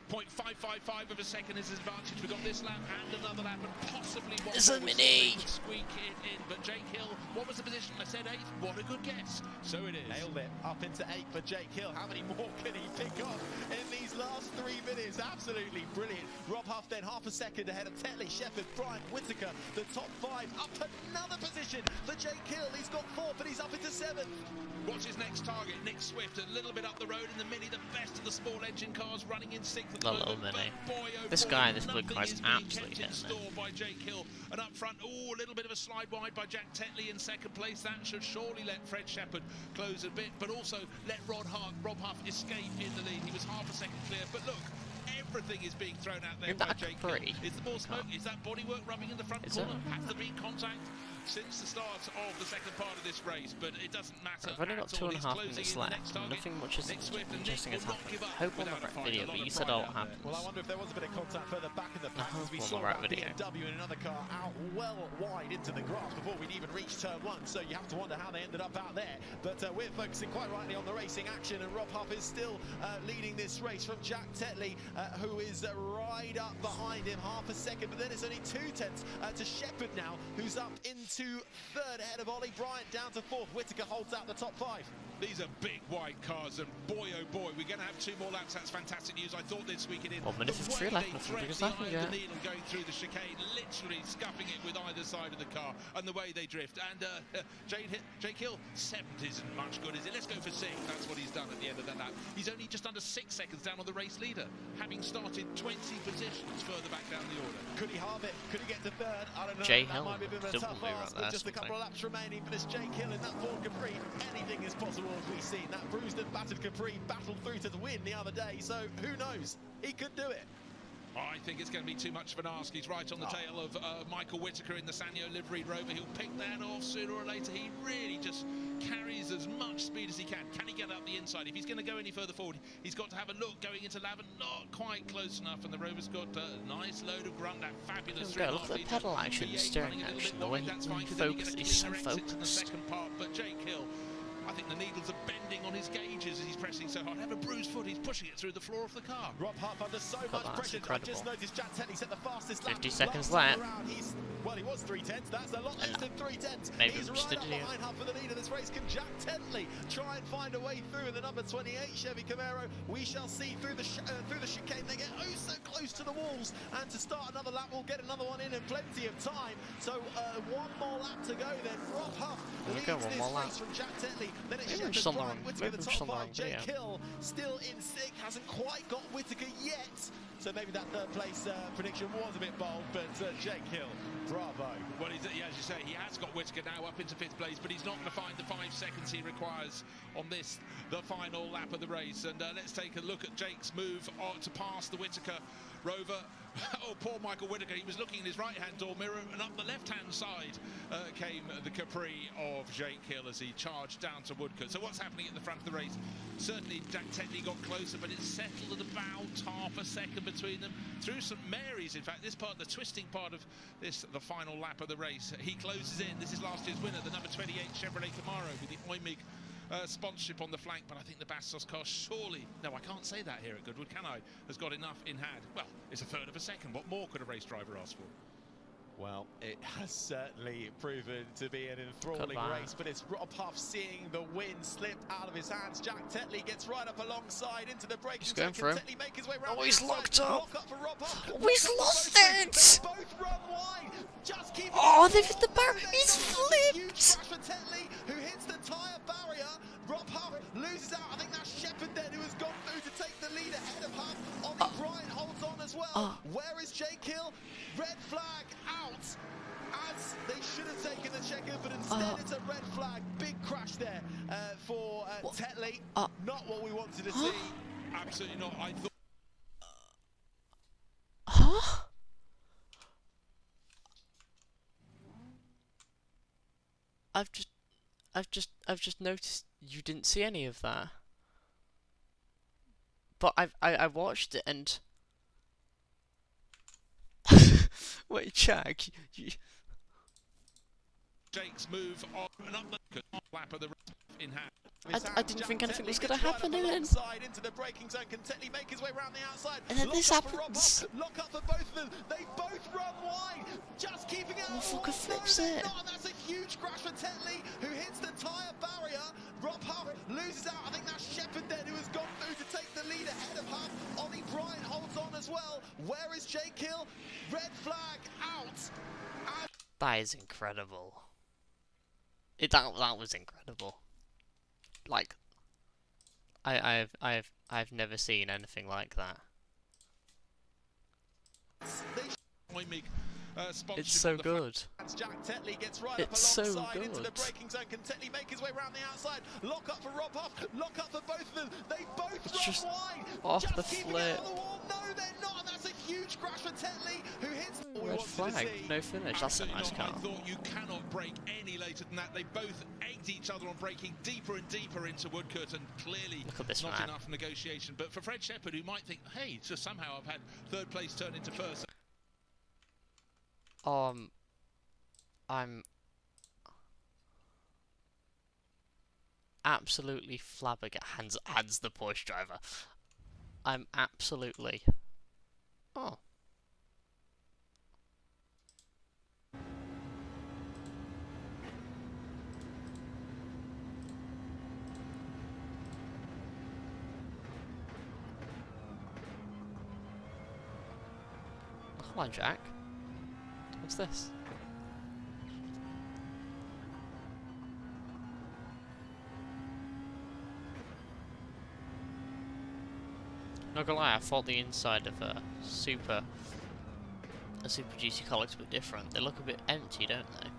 0.555 of a second is his advantage. We've got this lap and another lap, and possibly one It's a more mini. to squeak it in. But Jake Hill, what was the position? I said 8th. What a good guess. So it is. Nailed it. Up into 8 for Jake Hill. How many more can he pick off in these last 3 minutes? Absolutely brilliant. Rob Huff then half a second ahead of Tetley, Shepherd, Bryant, Whittaker. The top 5 up another position for Jake Hill. He's got 4th, but he's up into 7th. What's his next target? Nick Swift, a little bit up the road in the Mini, the best of the small engine cars, running in 6th at the The little moment. Mini. But boy, oh This boy, guy in this blue nothing car is is being absolutely kept in hitting store by Jake Hill. And up front, a little bit of a slide wide by Jack Tetley in second place. That should surely let Fred Shepherd close a bit, but also let Rob Huff escape in the lead. He was half a second clear, but look, everything is being thrown out there Isn't by that Jake Capri? Hill. Is the more smoke? Is that bodywork rubbing in the front Is corner? it? Has there been contact since the start of the second part of this race? But it doesn't matter. I've only got at all. 2.5 He's closing minutes in the next left. target. Nothing much is Nick Swift and interesting Nick has will not happened. give up Hope on the without a right fight. video, A lot but of you said pride all out there. happens. Well, I wonder if there was a bit of contact further back in the pack as we on the saw right that video. BMW and another car out well wide into the grass before we'd even reached turn 1. So you have to wonder how they ended up out there. But we're focusing quite rightly on the racing action, and Rob Huff is still leading this race from Jack Tetley, who is right up behind him, half a second. But then it's only 0.2 to Shepherd now, who's up into to third ahead of Ollie Bryant, down to fourth. Whittaker holds out the top five. These are big wide cars, and boy oh boy, we're going to have 2 more laps. That's fantastic news. I thought this weekend in 1 minute 53 left, nothing big as that can get. the needle going through the chicane, literally scuffing it with either side of the car, and the way they drift. And Jake Hill, 7th isn't much good, is it? Let's go for 6th. That's what he's done at the end of that lap. He's only just under 6 seconds down on the race leader, having started 20 positions further back down the order. Could he halve it? Could he get to third? I don't know. Jay That Hill might be a bit of a double tough way ask around with there, just a couple of laps remaining for this Jake Hill in that Ford Capri. Anything is possible, as we've seen. That bruised and battered Capri battled through to the win the other day, so who knows? He could do it. I think it's going to be too much of an ask. He's right on the tail of Michael Whittaker in the Sanyo liveried Rover. He'll pick that off sooner or later. He really just carries as much speed as he can. Can he get up the inside? If he's going to go any further forward, he's got to have a look going into lava. Not quite close enough, and the Rover's got a nice load of grunt. That fabulous Look at the pedal action, the steering action, the way he focuses, he's so focused. But Jake Hill, I think the needles are bending on his gauges as he's pressing so hard. Have a bruised foot, he's pushing it through the floor of the car. Rob Huff under so much pressure. I just noticed Jack Tetley set the fastest lap. 50 seconds left. Well, he was 3/10. That's a lot less than 3/10. Maybe He's just right up did behind Huff for the lead of this race. Can Jack Tetley try and find a way through in the number 28 Chevy Camaro? We shall see through the chicane. They get oh so close to the walls, and to start another lap, we'll get another one in plenty of time. So 1 more lap to go. Then Rob Huff leads this race from Jack Tetley. Then it's Shepard, Bryant, Whittaker, the top 5. Jake Hill still in 6th, hasn't quite got Whittaker yet. So maybe that third place prediction was a bit bold, but Jake Hill, bravo. Well, as you say, he has got Whittaker now up into 5th place, but he's not going to find the 5 seconds he requires on this, the final lap of the race. And let's take a look at Jake's move to pass the Whittaker Rover. Oh, poor Michael Whittaker. He was looking in his right-hand door mirror, and up the left-hand side came the Capri of Jake Hill as he charged down to Woodcote. So what's happening at the front of the race? Certainly Jack Tetley got closer, but it's settled at about half a second between them. Through St Mary's, in fact, this part, the twisting part of this, the final lap of the race, he closes in. This is last year's winner, the number 28 Chevrolet Camaro with the Oimig sponsorship on the flank, but I think the Bastos car surely, no, I can't say that here at Goodwood, can I, has got enough in hand. Well, it's a third of a second. What more could a race driver ask for? Well, it has certainly proven to be an enthralling race, but it's Rob Huff seeing the win slip out of his hands. Jack Tetley gets right up alongside into the braking zone. Can Tetley make his way round? Oh, he's locked up. Lock up for Rob Huff. Oh, he's lost it! They both run wide. Just keep Oh, they've hit the barrier. He's flipped. Huge crash for Tetley, who hits the tyre barrier. Rob Huff loses out. I think that's Shepard then who has gone through to take the lead ahead of Huff. Ollie Bryant holds on as well. Where is Jake Hill? Red flag out. As they should have taken the checker, but instead it's a red flag. Big crash there for Tetley. Not what we wanted to see. Absolutely not. I thought. Huh? I've just noticed you didn't see any of that. But I watched it and wait, Jack, Jake's move on and up the lap of the in hand. I didn't think anything was going to happen in it. Into the braking zone. Can Tetley make his way around the outside? And then this happens. Lock up for both of them. They both run wide. Just keeping it out. Fucker flips it. That's a huge crash for Tetley, who hits the tyre barrier. Rob Huff loses out. I think that's Shepard then who has gone through to take the lead ahead of Huff. Ollie Bryant holds on as well. Where is Jake Hill? Red flag out. That is incredible. That was incredible. Like, I've never seen anything like that. It's so good. Jack Tetley gets right it's up so alongside good. into the braking zone. Can Tetley make his way around the outside? Lock up for Rob Huff. Lock up for both of them. They both just run wide. Off just the keeping flip. it on the wall. No, they're not. And that's a huge crash for Tetley, who hits all we Red wanted flag, to see. no finish. That's a nice car. I thought you cannot brake any later than that. They both egged each other on braking deeper and deeper into Woodcote, and clearly Look at this not man. enough negotiation. But for Fred Shepard, who might think, hey, so somehow I've had third place turn into first. I'm absolutely flabbergasted. Hands the Porsche driver. I'm absolutely. Oh. Come on, Jack. What's this? Not gonna lie, I thought the inside of a Super GT car looks a bit different. They look a bit empty, don't they?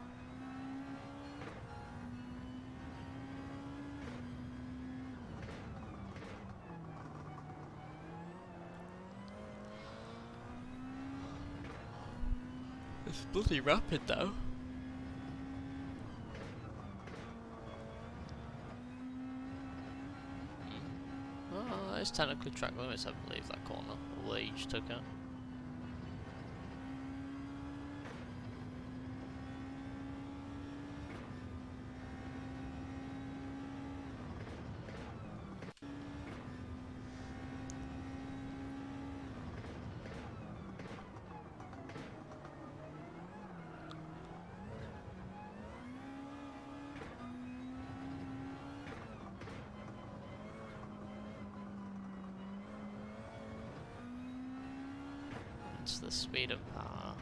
It's bloody rapid though. Oh, it's technically track limits, I believe, that corner. Although you just took it. It's the speed and power.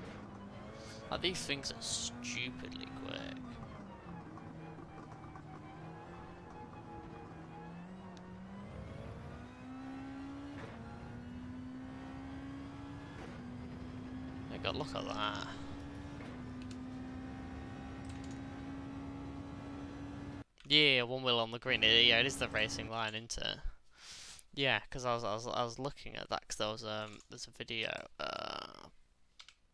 Like, these things are stupidly quick. My god, look at that. Yeah, one wheel on the green. Yeah, it is the racing line, isn't it? Yeah, because I was looking at that because there's a video. Uh,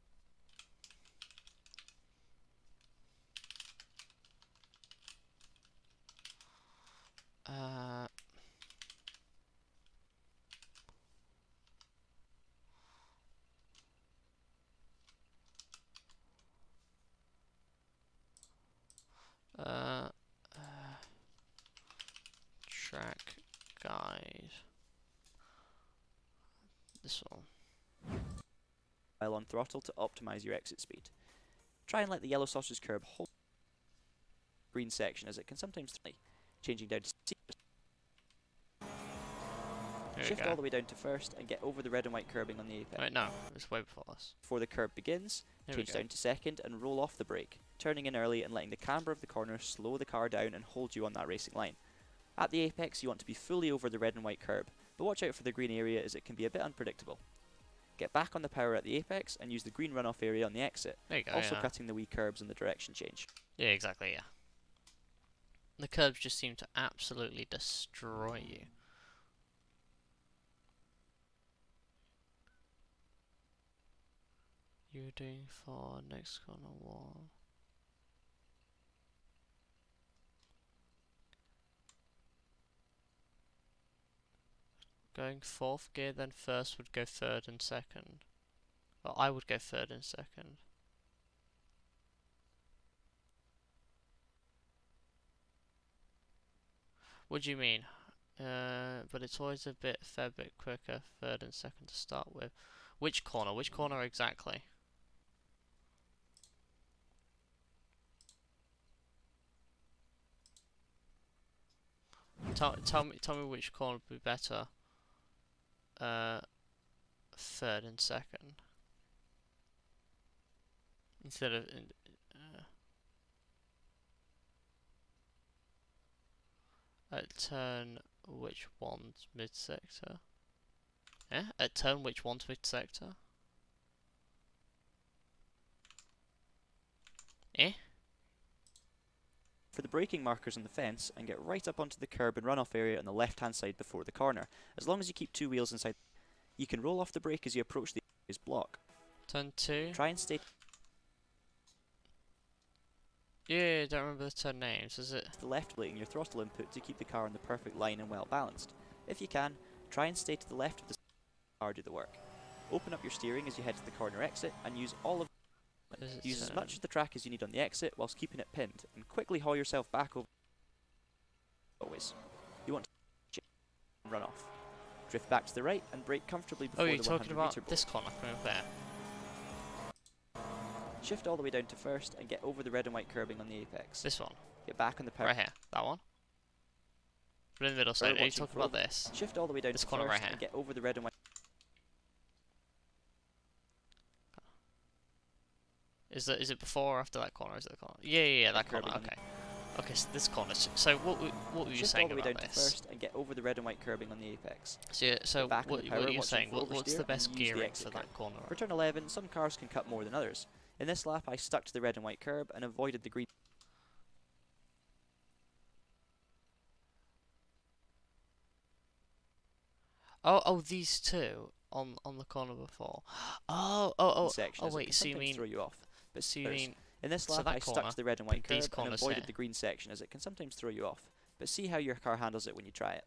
uh, Track guide. This one. While on throttle to optimize your exit speed. Try and let the yellow sausage curb hold the green section, as it can sometimes changing down to C. Shift all the way down to first and get over the red and white curbing on the apex. Wait, no, it's way before this. Before the curb begins, change down to second and roll off the brake, turning in early and letting the camber of the corner slow the car down and hold you on that racing line. At the apex, you want to be fully over the red and white curb, but watch out for the green area, as it can be a bit unpredictable. Get back on the power at the apex and use the green runoff area on the exit, There you go, also yeah. cutting the wee curbs and the direction change. Yeah, exactly, yeah. The curbs just seem to absolutely destroy you. You're doing for next corner 1. Going 4th gear, then first would go 3rd and 2nd. Well, I would go 3rd and 2nd. What do you mean? But it's always a fair bit quicker, 3rd and 2nd to start with. Which corner? Which corner exactly? Tell me which corner would be better. 3rd and 2nd. Instead of at turn which one's mid sector? Eh? At turn which one's mid sector? Eh? For the braking markers on the fence, and get right up onto the curb and runoff area on the left hand side before the corner. As long as you keep 2 wheels inside, you can roll off the brake as you approach the block. Turn 2? Try and stay Yeah, don't remember the turn names, is it? to the left, letting your throttle input to keep the car on the perfect line and well balanced. If you can, try and stay to the left of the car do the work. Open up your steering as you head to the corner exit and use all of use as much of the track as you need on the exit whilst keeping it pinned, and quickly haul yourself back over. Always. You want to run off. Drift back to the right and brake comfortably before you're the talking 100 about meter this corner coming up there. Shift all the way down to first and get over the red and white curbing on the apex. This one. Get back on the power. Right here. That one. But in the middle side. Are you talking about this? Shift all the way down This to corner first right here. and get over the red and white. Is it before or after that corner? Is it the corner? Yeah, that corner. Curbing on Okay. Okay, so this corner. So what were you Shift saying all the way about down to this? first and get over the red and white curbing on the apex. So back on what the are power, you watching saying? for What's oversteer the best and use the gearing exit for curb. that corner? For turn 11, some cars can cut more than others. In this lap, I stuck to the red and white curb and avoided the green. Oh, these two on the corner before. Section Oh as it wait, can so you sometimes mean throw you off. But so you mean in this so lap, that I stuck corner, to the red and white these curb and corners avoided here. the green section as it can sometimes throw you off. But see how your car handles it when you try it.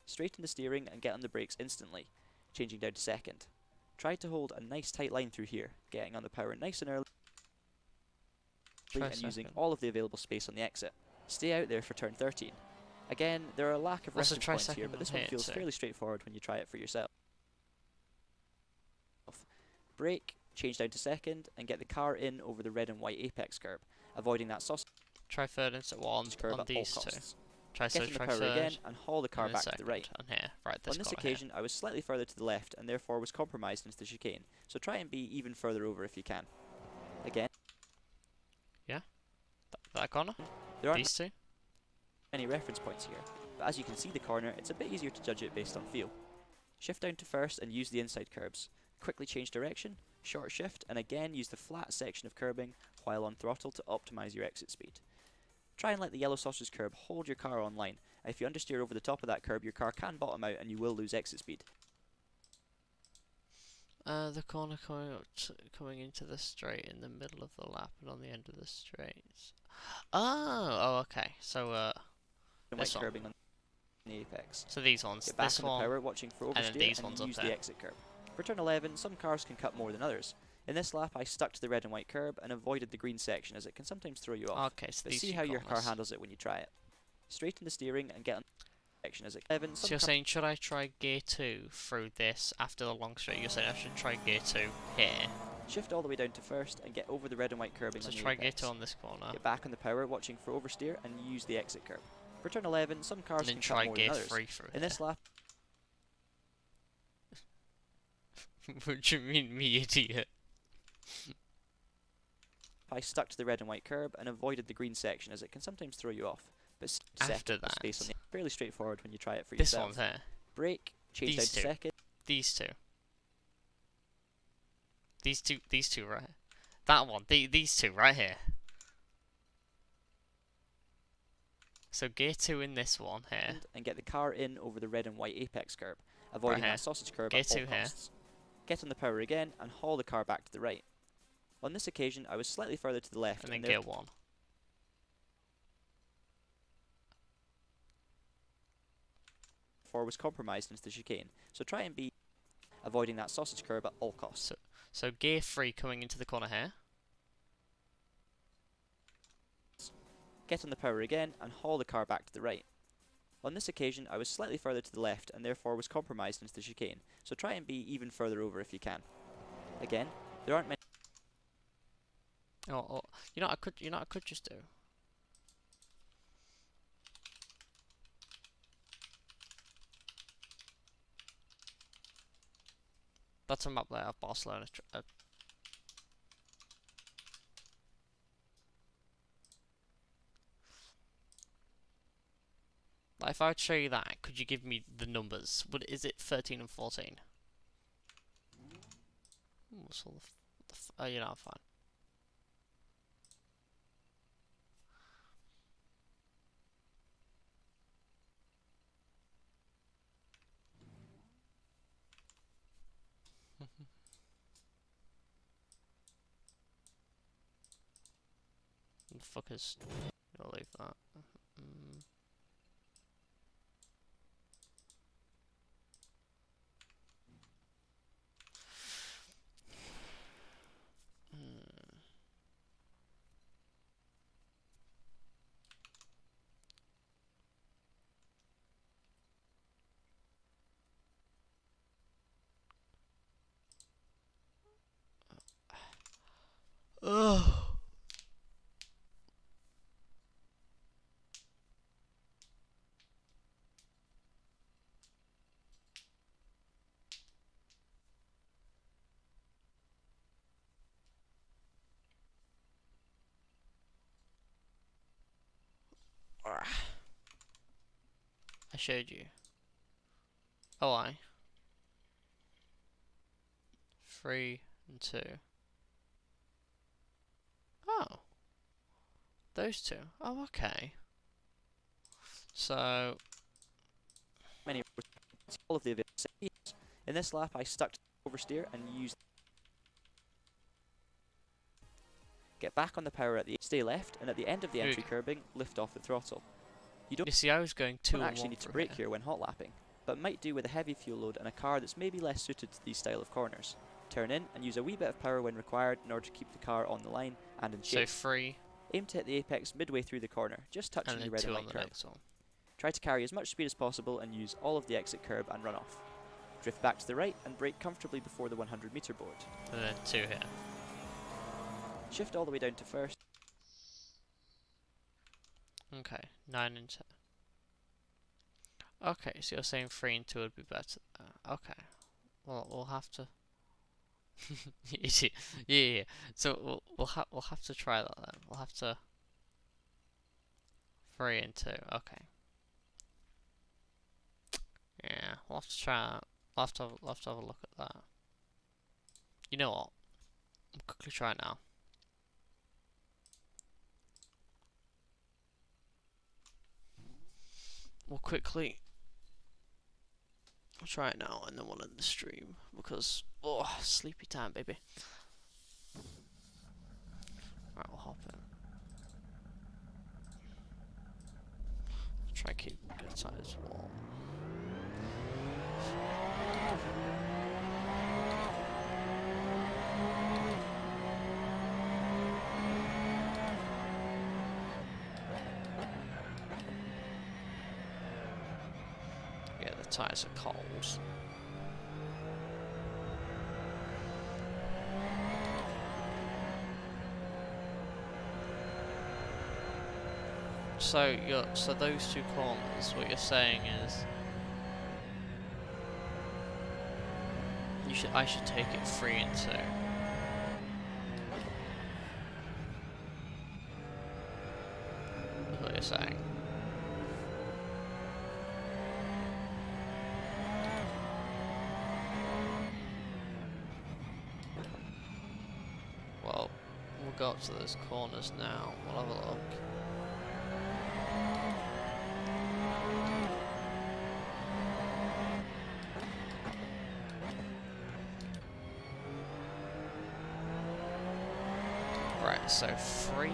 Straighten the steering and get on the brakes instantly, changing down to second. Try to hold a nice tight line through here, getting on the power nice and early Try and using second. all of the available space on the exit. Stay out there for turn 13. Again, there are a lack of Also reference try points here, second but this on one here feels too. fairly straightforward when you try it for yourself. Brake, change down to second, and get the car in over the red and white apex curb, avoiding that sausage Try third and on curb on at all these two. costs. Try Get on the try power third. again and haul the car And then back to the right. second on here. Right, this On this corner occasion, I was slightly further to the left and therefore was compromised into the chicane, so try and be even further over if you can. Again, here. That corner. there aren't These two. many reference points here, but as you can see the corner, it's a bit easier to judge it based on feel. Shift down to first and use the inside curbs. Quickly change direction, short shift, and again use the flat section of curbing while on throttle to optimize your exit speed. Try and let the yellow sausage curb hold your car on line. If you understeer over the top of that curb, your car can bottom out and you will lose exit speed. The corner coming into the straight in the middle of the lap and on the end of the straight. Oh, okay. So And this white one. curbing on the apex. So these ones. Get back This on the one. power, watching for and then oversteer, these and ones up use the there. exit curb. For turn 11, some cars can cut more than others. In this lap, I stuck to the red and white curb and avoided the green section as it can sometimes throw you off. Okay, so But these see two how your car corners. handles it when you try it. Straighten the steering and get on the section as it. 11, So you're saying, should I try gear 2 through this after the long straight? You're saying I should try gear 2 here. shift all the way down to first and get over the red and white curbing So on the try gear apex. 2 on this corner. Get back on the power, watching for oversteer, and use the exit curb. For turn 11, some cars And then can try cut more gear than others. 3 through In here. this lap, What do you mean, me idiot? I stuck to the red and white curb and avoided the green section as it can sometimes throw you off. But After the space on that. the fairly straightforward when you try it for This yourself. one's here. Brake, change down These to two. second. These two. These two right. That one. These two right here. So gear 2 in this one here. And get the car in over the red and white apex curb, avoiding here. that sausage curb Gear at all 2 here. costs. Get on the power again and haul the car back to the right. On this occasion, I was slightly further to the left And then and gear 1. therefore was compromised into the chicane. So try and be avoiding that sausage curb at all costs. So gear 3 coming into the corner here. Get on the power again and haul the car back to the right. On this occasion, I was slightly further to the left and therefore was compromised into the chicane. So try and be even further over if you can. Again, there aren't many. Oh, you know what I could just do. That's a map layout of Barcelona. Like if I would show you that, could you give me the numbers? Is it 13 and 14? What's all oh, you know, I'm fine. The fuckers. I'll leave that. Oh. I showed you. Oh, I. 3 and 2. Oh. Those two. Oh, okay. So, Many all of the available settings. In this lap, I stuck to oversteer and used. Get back on the power at the stay left, and at the end of the Here we entry go. curbing, lift off the throttle. You don't you see, I was going 2 and actually 1 need to through brake here. here when hot lapping, but might do with a heavy fuel load and a car that's maybe less suited to these style of corners. Turn in and use a wee bit of power when required in order to keep the car on the line and in So shape. 3 Aim to hit the apex midway through the corner, just touching and the then red 2 and on white the curb. next one. Try to carry as much speed as possible and use all of the exit curb and run off. Drift back to the right and brake comfortably before the 100 meter board. And then 2 here. Shift all the way down to first. Okay, 9 and 10. Okay, so you're saying 3 and 2 would be better. Okay. Well, we'll have to. yeah. So we'll have to try that then. We'll have to 3 and 2. Okay. Yeah, we'll have to try that. We'll have to have a look at that. You know what? I'll quickly try it now. We'll try it now and then we'll end the stream because sleepy time, baby. Right, we'll hop in. Try and keep good tires warm. Yeah, the tires are cold. So those 2 corners, what you're saying is I should take it 3 and 2. That's what you're saying. Well, we'll go up to those corners now. We'll have a look. Right, so 3.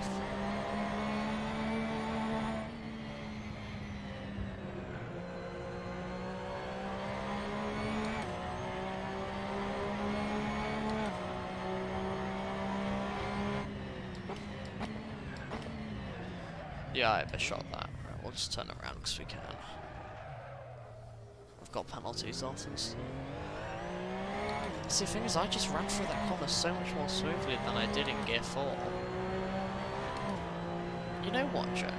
Yeah, I overshot that. Right, we'll just turn around because we can. I've got penalties off and stuff. See, the thing is, I just ran through that corner so much more smoothly than I did in Gear 4. You know what, Jack?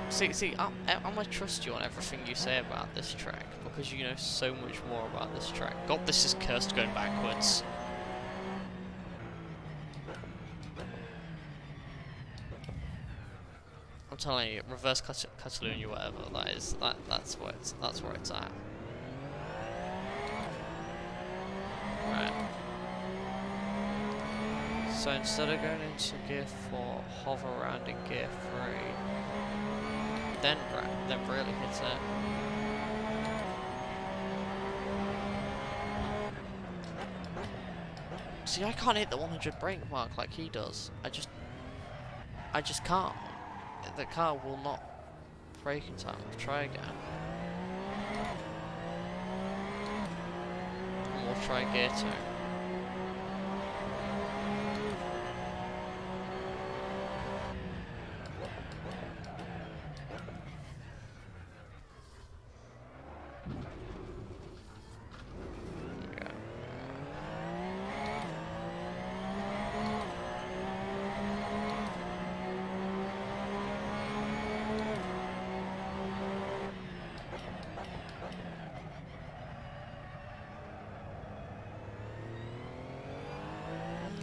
See, I'm gonna trust you on everything you say about this track, because you know so much more about this track. God, this is cursed going backwards. I'm telling you, reverse Catalonia, whatever, that's where it's at. Right. So instead of going into Gear 4, hover around in Gear 3, then really hit it. See, I can't hit the 100 brake mark like he does. I just can't. The car will not brake in time. Try again. And we'll try Gear 2.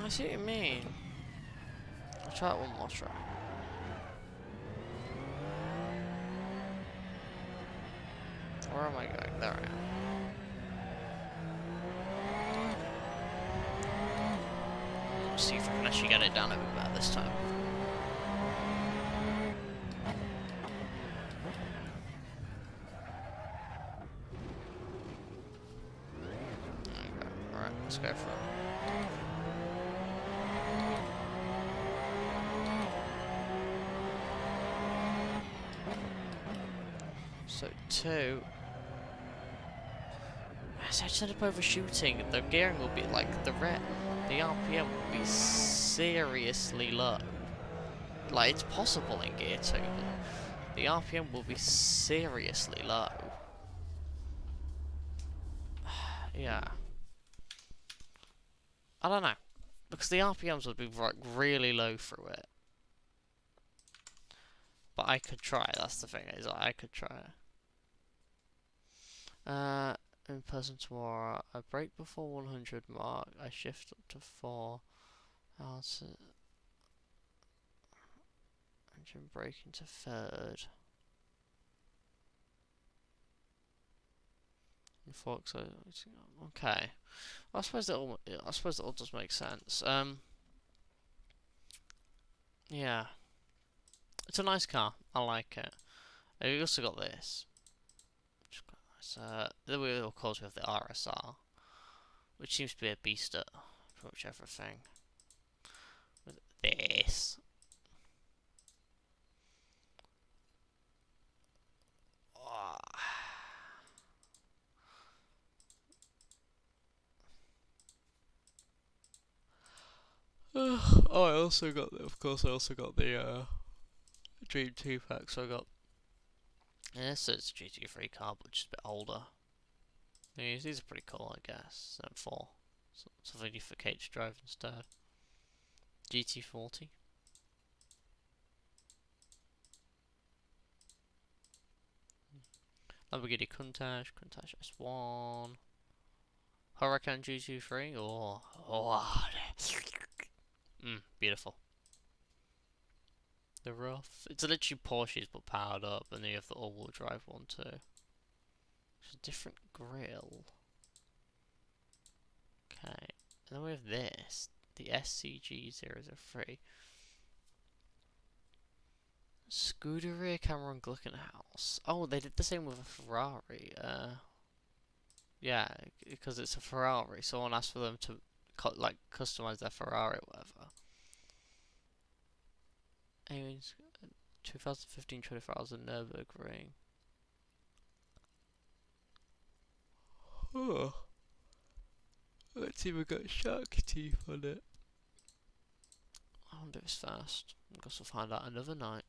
I see what you mean. I'll try it one more try. Where am I going? There I am. Let's see if I can actually get it down a bit better this time. Okay, alright, let's go for it. So 2. As I ended up overshooting, the gearing will be like the RPM will be seriously low. Like it's possible in Gear 2, but the RPM will be seriously low. Yeah. I don't know. Because the RPMs would be like really low through it. But I could try, that's the thing, is I could try. In person tomorrow, I brake before 100 mark, I shift up to 4. Engine brake into 3rd. And Fox, okay. I suppose that all does make sense. Yeah. It's a nice car. I like it. We also got this. Which is quite nice. Then we, of course, we have the RSR, which seems to be a beast at pretty much everything. With this. Oh, I also got, of course, I also got the Dream 2 pack, so I got. Yeah, so it's a GT3 car, but just a bit older. These are pretty cool, I guess. M4. Something for Kate to drive instead. GT40. Lamborghini Countach, Countach S1. Huracan GT3. Oh, beautiful. The rough. It's literally Porsches but powered up, and then you have the all-wheel drive one too. It's a different grille. Okay, and then we have this, the SCG003. Scuderia camera and Glickenhaus. Oh, they did the same with a Ferrari. Yeah, because it's a Ferrari. Someone asked for them to like customize their Ferrari or whatever. Anyways, 2015 24,000 Nürburgring. Oh, it's even got shark teeth on it. I wonder if it's fast. I guess we'll find out another night.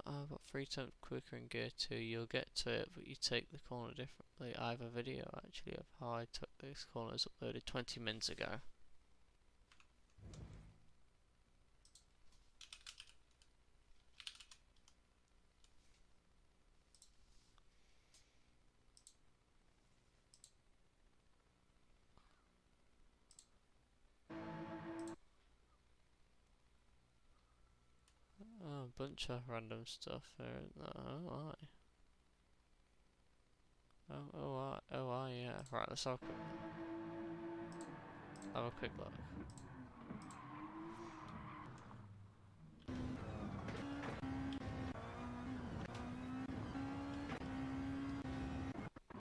About 3 times quicker in Gear 2. You'll get to it, but you take the corner differently. I have a video actually of how I took these corners uploaded 20 minutes ago. Oh, a bunch of random stuff there. Oh, yeah. Right, let's have a quick look.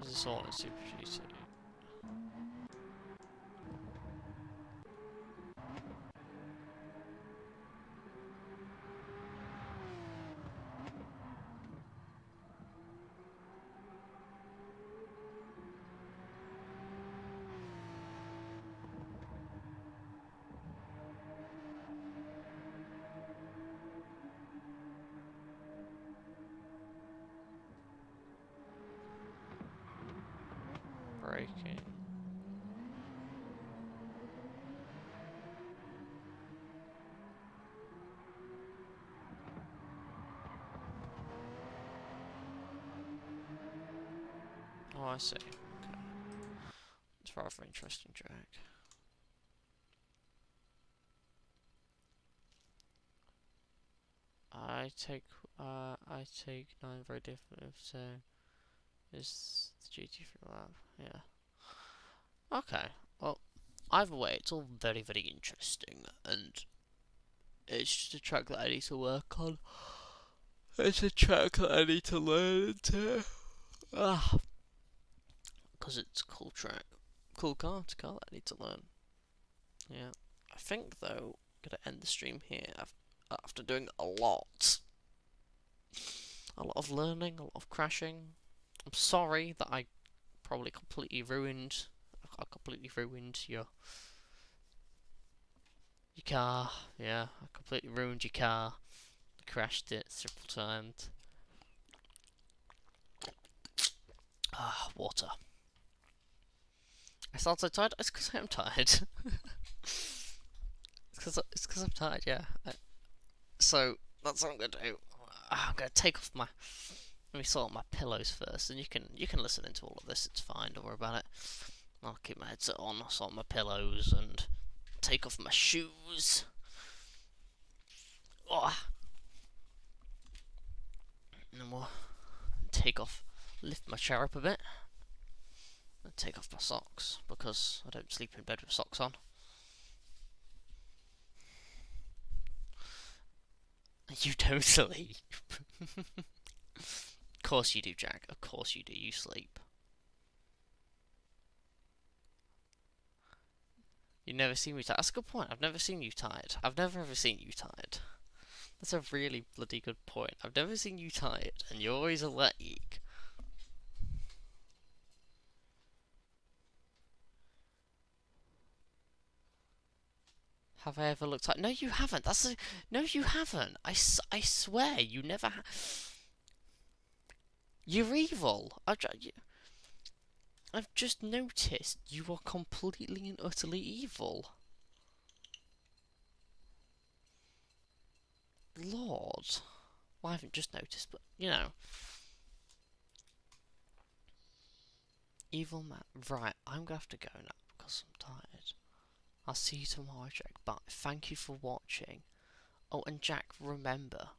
Is this all in Super GT? Braking. Oh, I see. Okay. It's a rather interesting track. I take 9 very different. So is the GT3 lap? Yeah. Okay. Well, either way, it's all very, very interesting, and it's just a track that I need to work on. It's a track that I need to learn to. Because it's a cool track. Cool car, it's a car that I need to learn. Yeah. I think, though, I'm going to end the stream here after doing a lot. A lot of learning, a lot of crashing. I'm sorry that I probably completely ruined... I completely ruined your car. Yeah, I completely ruined your car. Crashed it several times. Water. I sound so tired. It's because I am tired. It's because I'm tired. Yeah. So that's what I'm gonna do. I'm gonna take off my. Let me sort out my pillows first, and you can listen into all of this. It's fine. Don't worry about it. I'll keep my headset on. I'll sort my pillows and take off my shoes. And then we'll lift my chair up a bit, and take off my socks, because I don't sleep in bed with socks on. You don't sleep. Of course you do, Jack. Of course you do. You sleep. You've never seen me tired. That's a good point. I've never seen you tired. I've never ever seen you tired. That's a really bloody good point. I've never seen you tired, and you're always awake. Have I ever looked tired? No, you haven't. No, you haven't. I swear, you never You're evil. I've just noticed you are completely and utterly evil. Lord. Well, I haven't just noticed, but, you know. Evil man. Right, I'm going to have to go now because I'm tired. I'll see you tomorrow, Jack. But thank you for watching. Oh, and Jack, remember,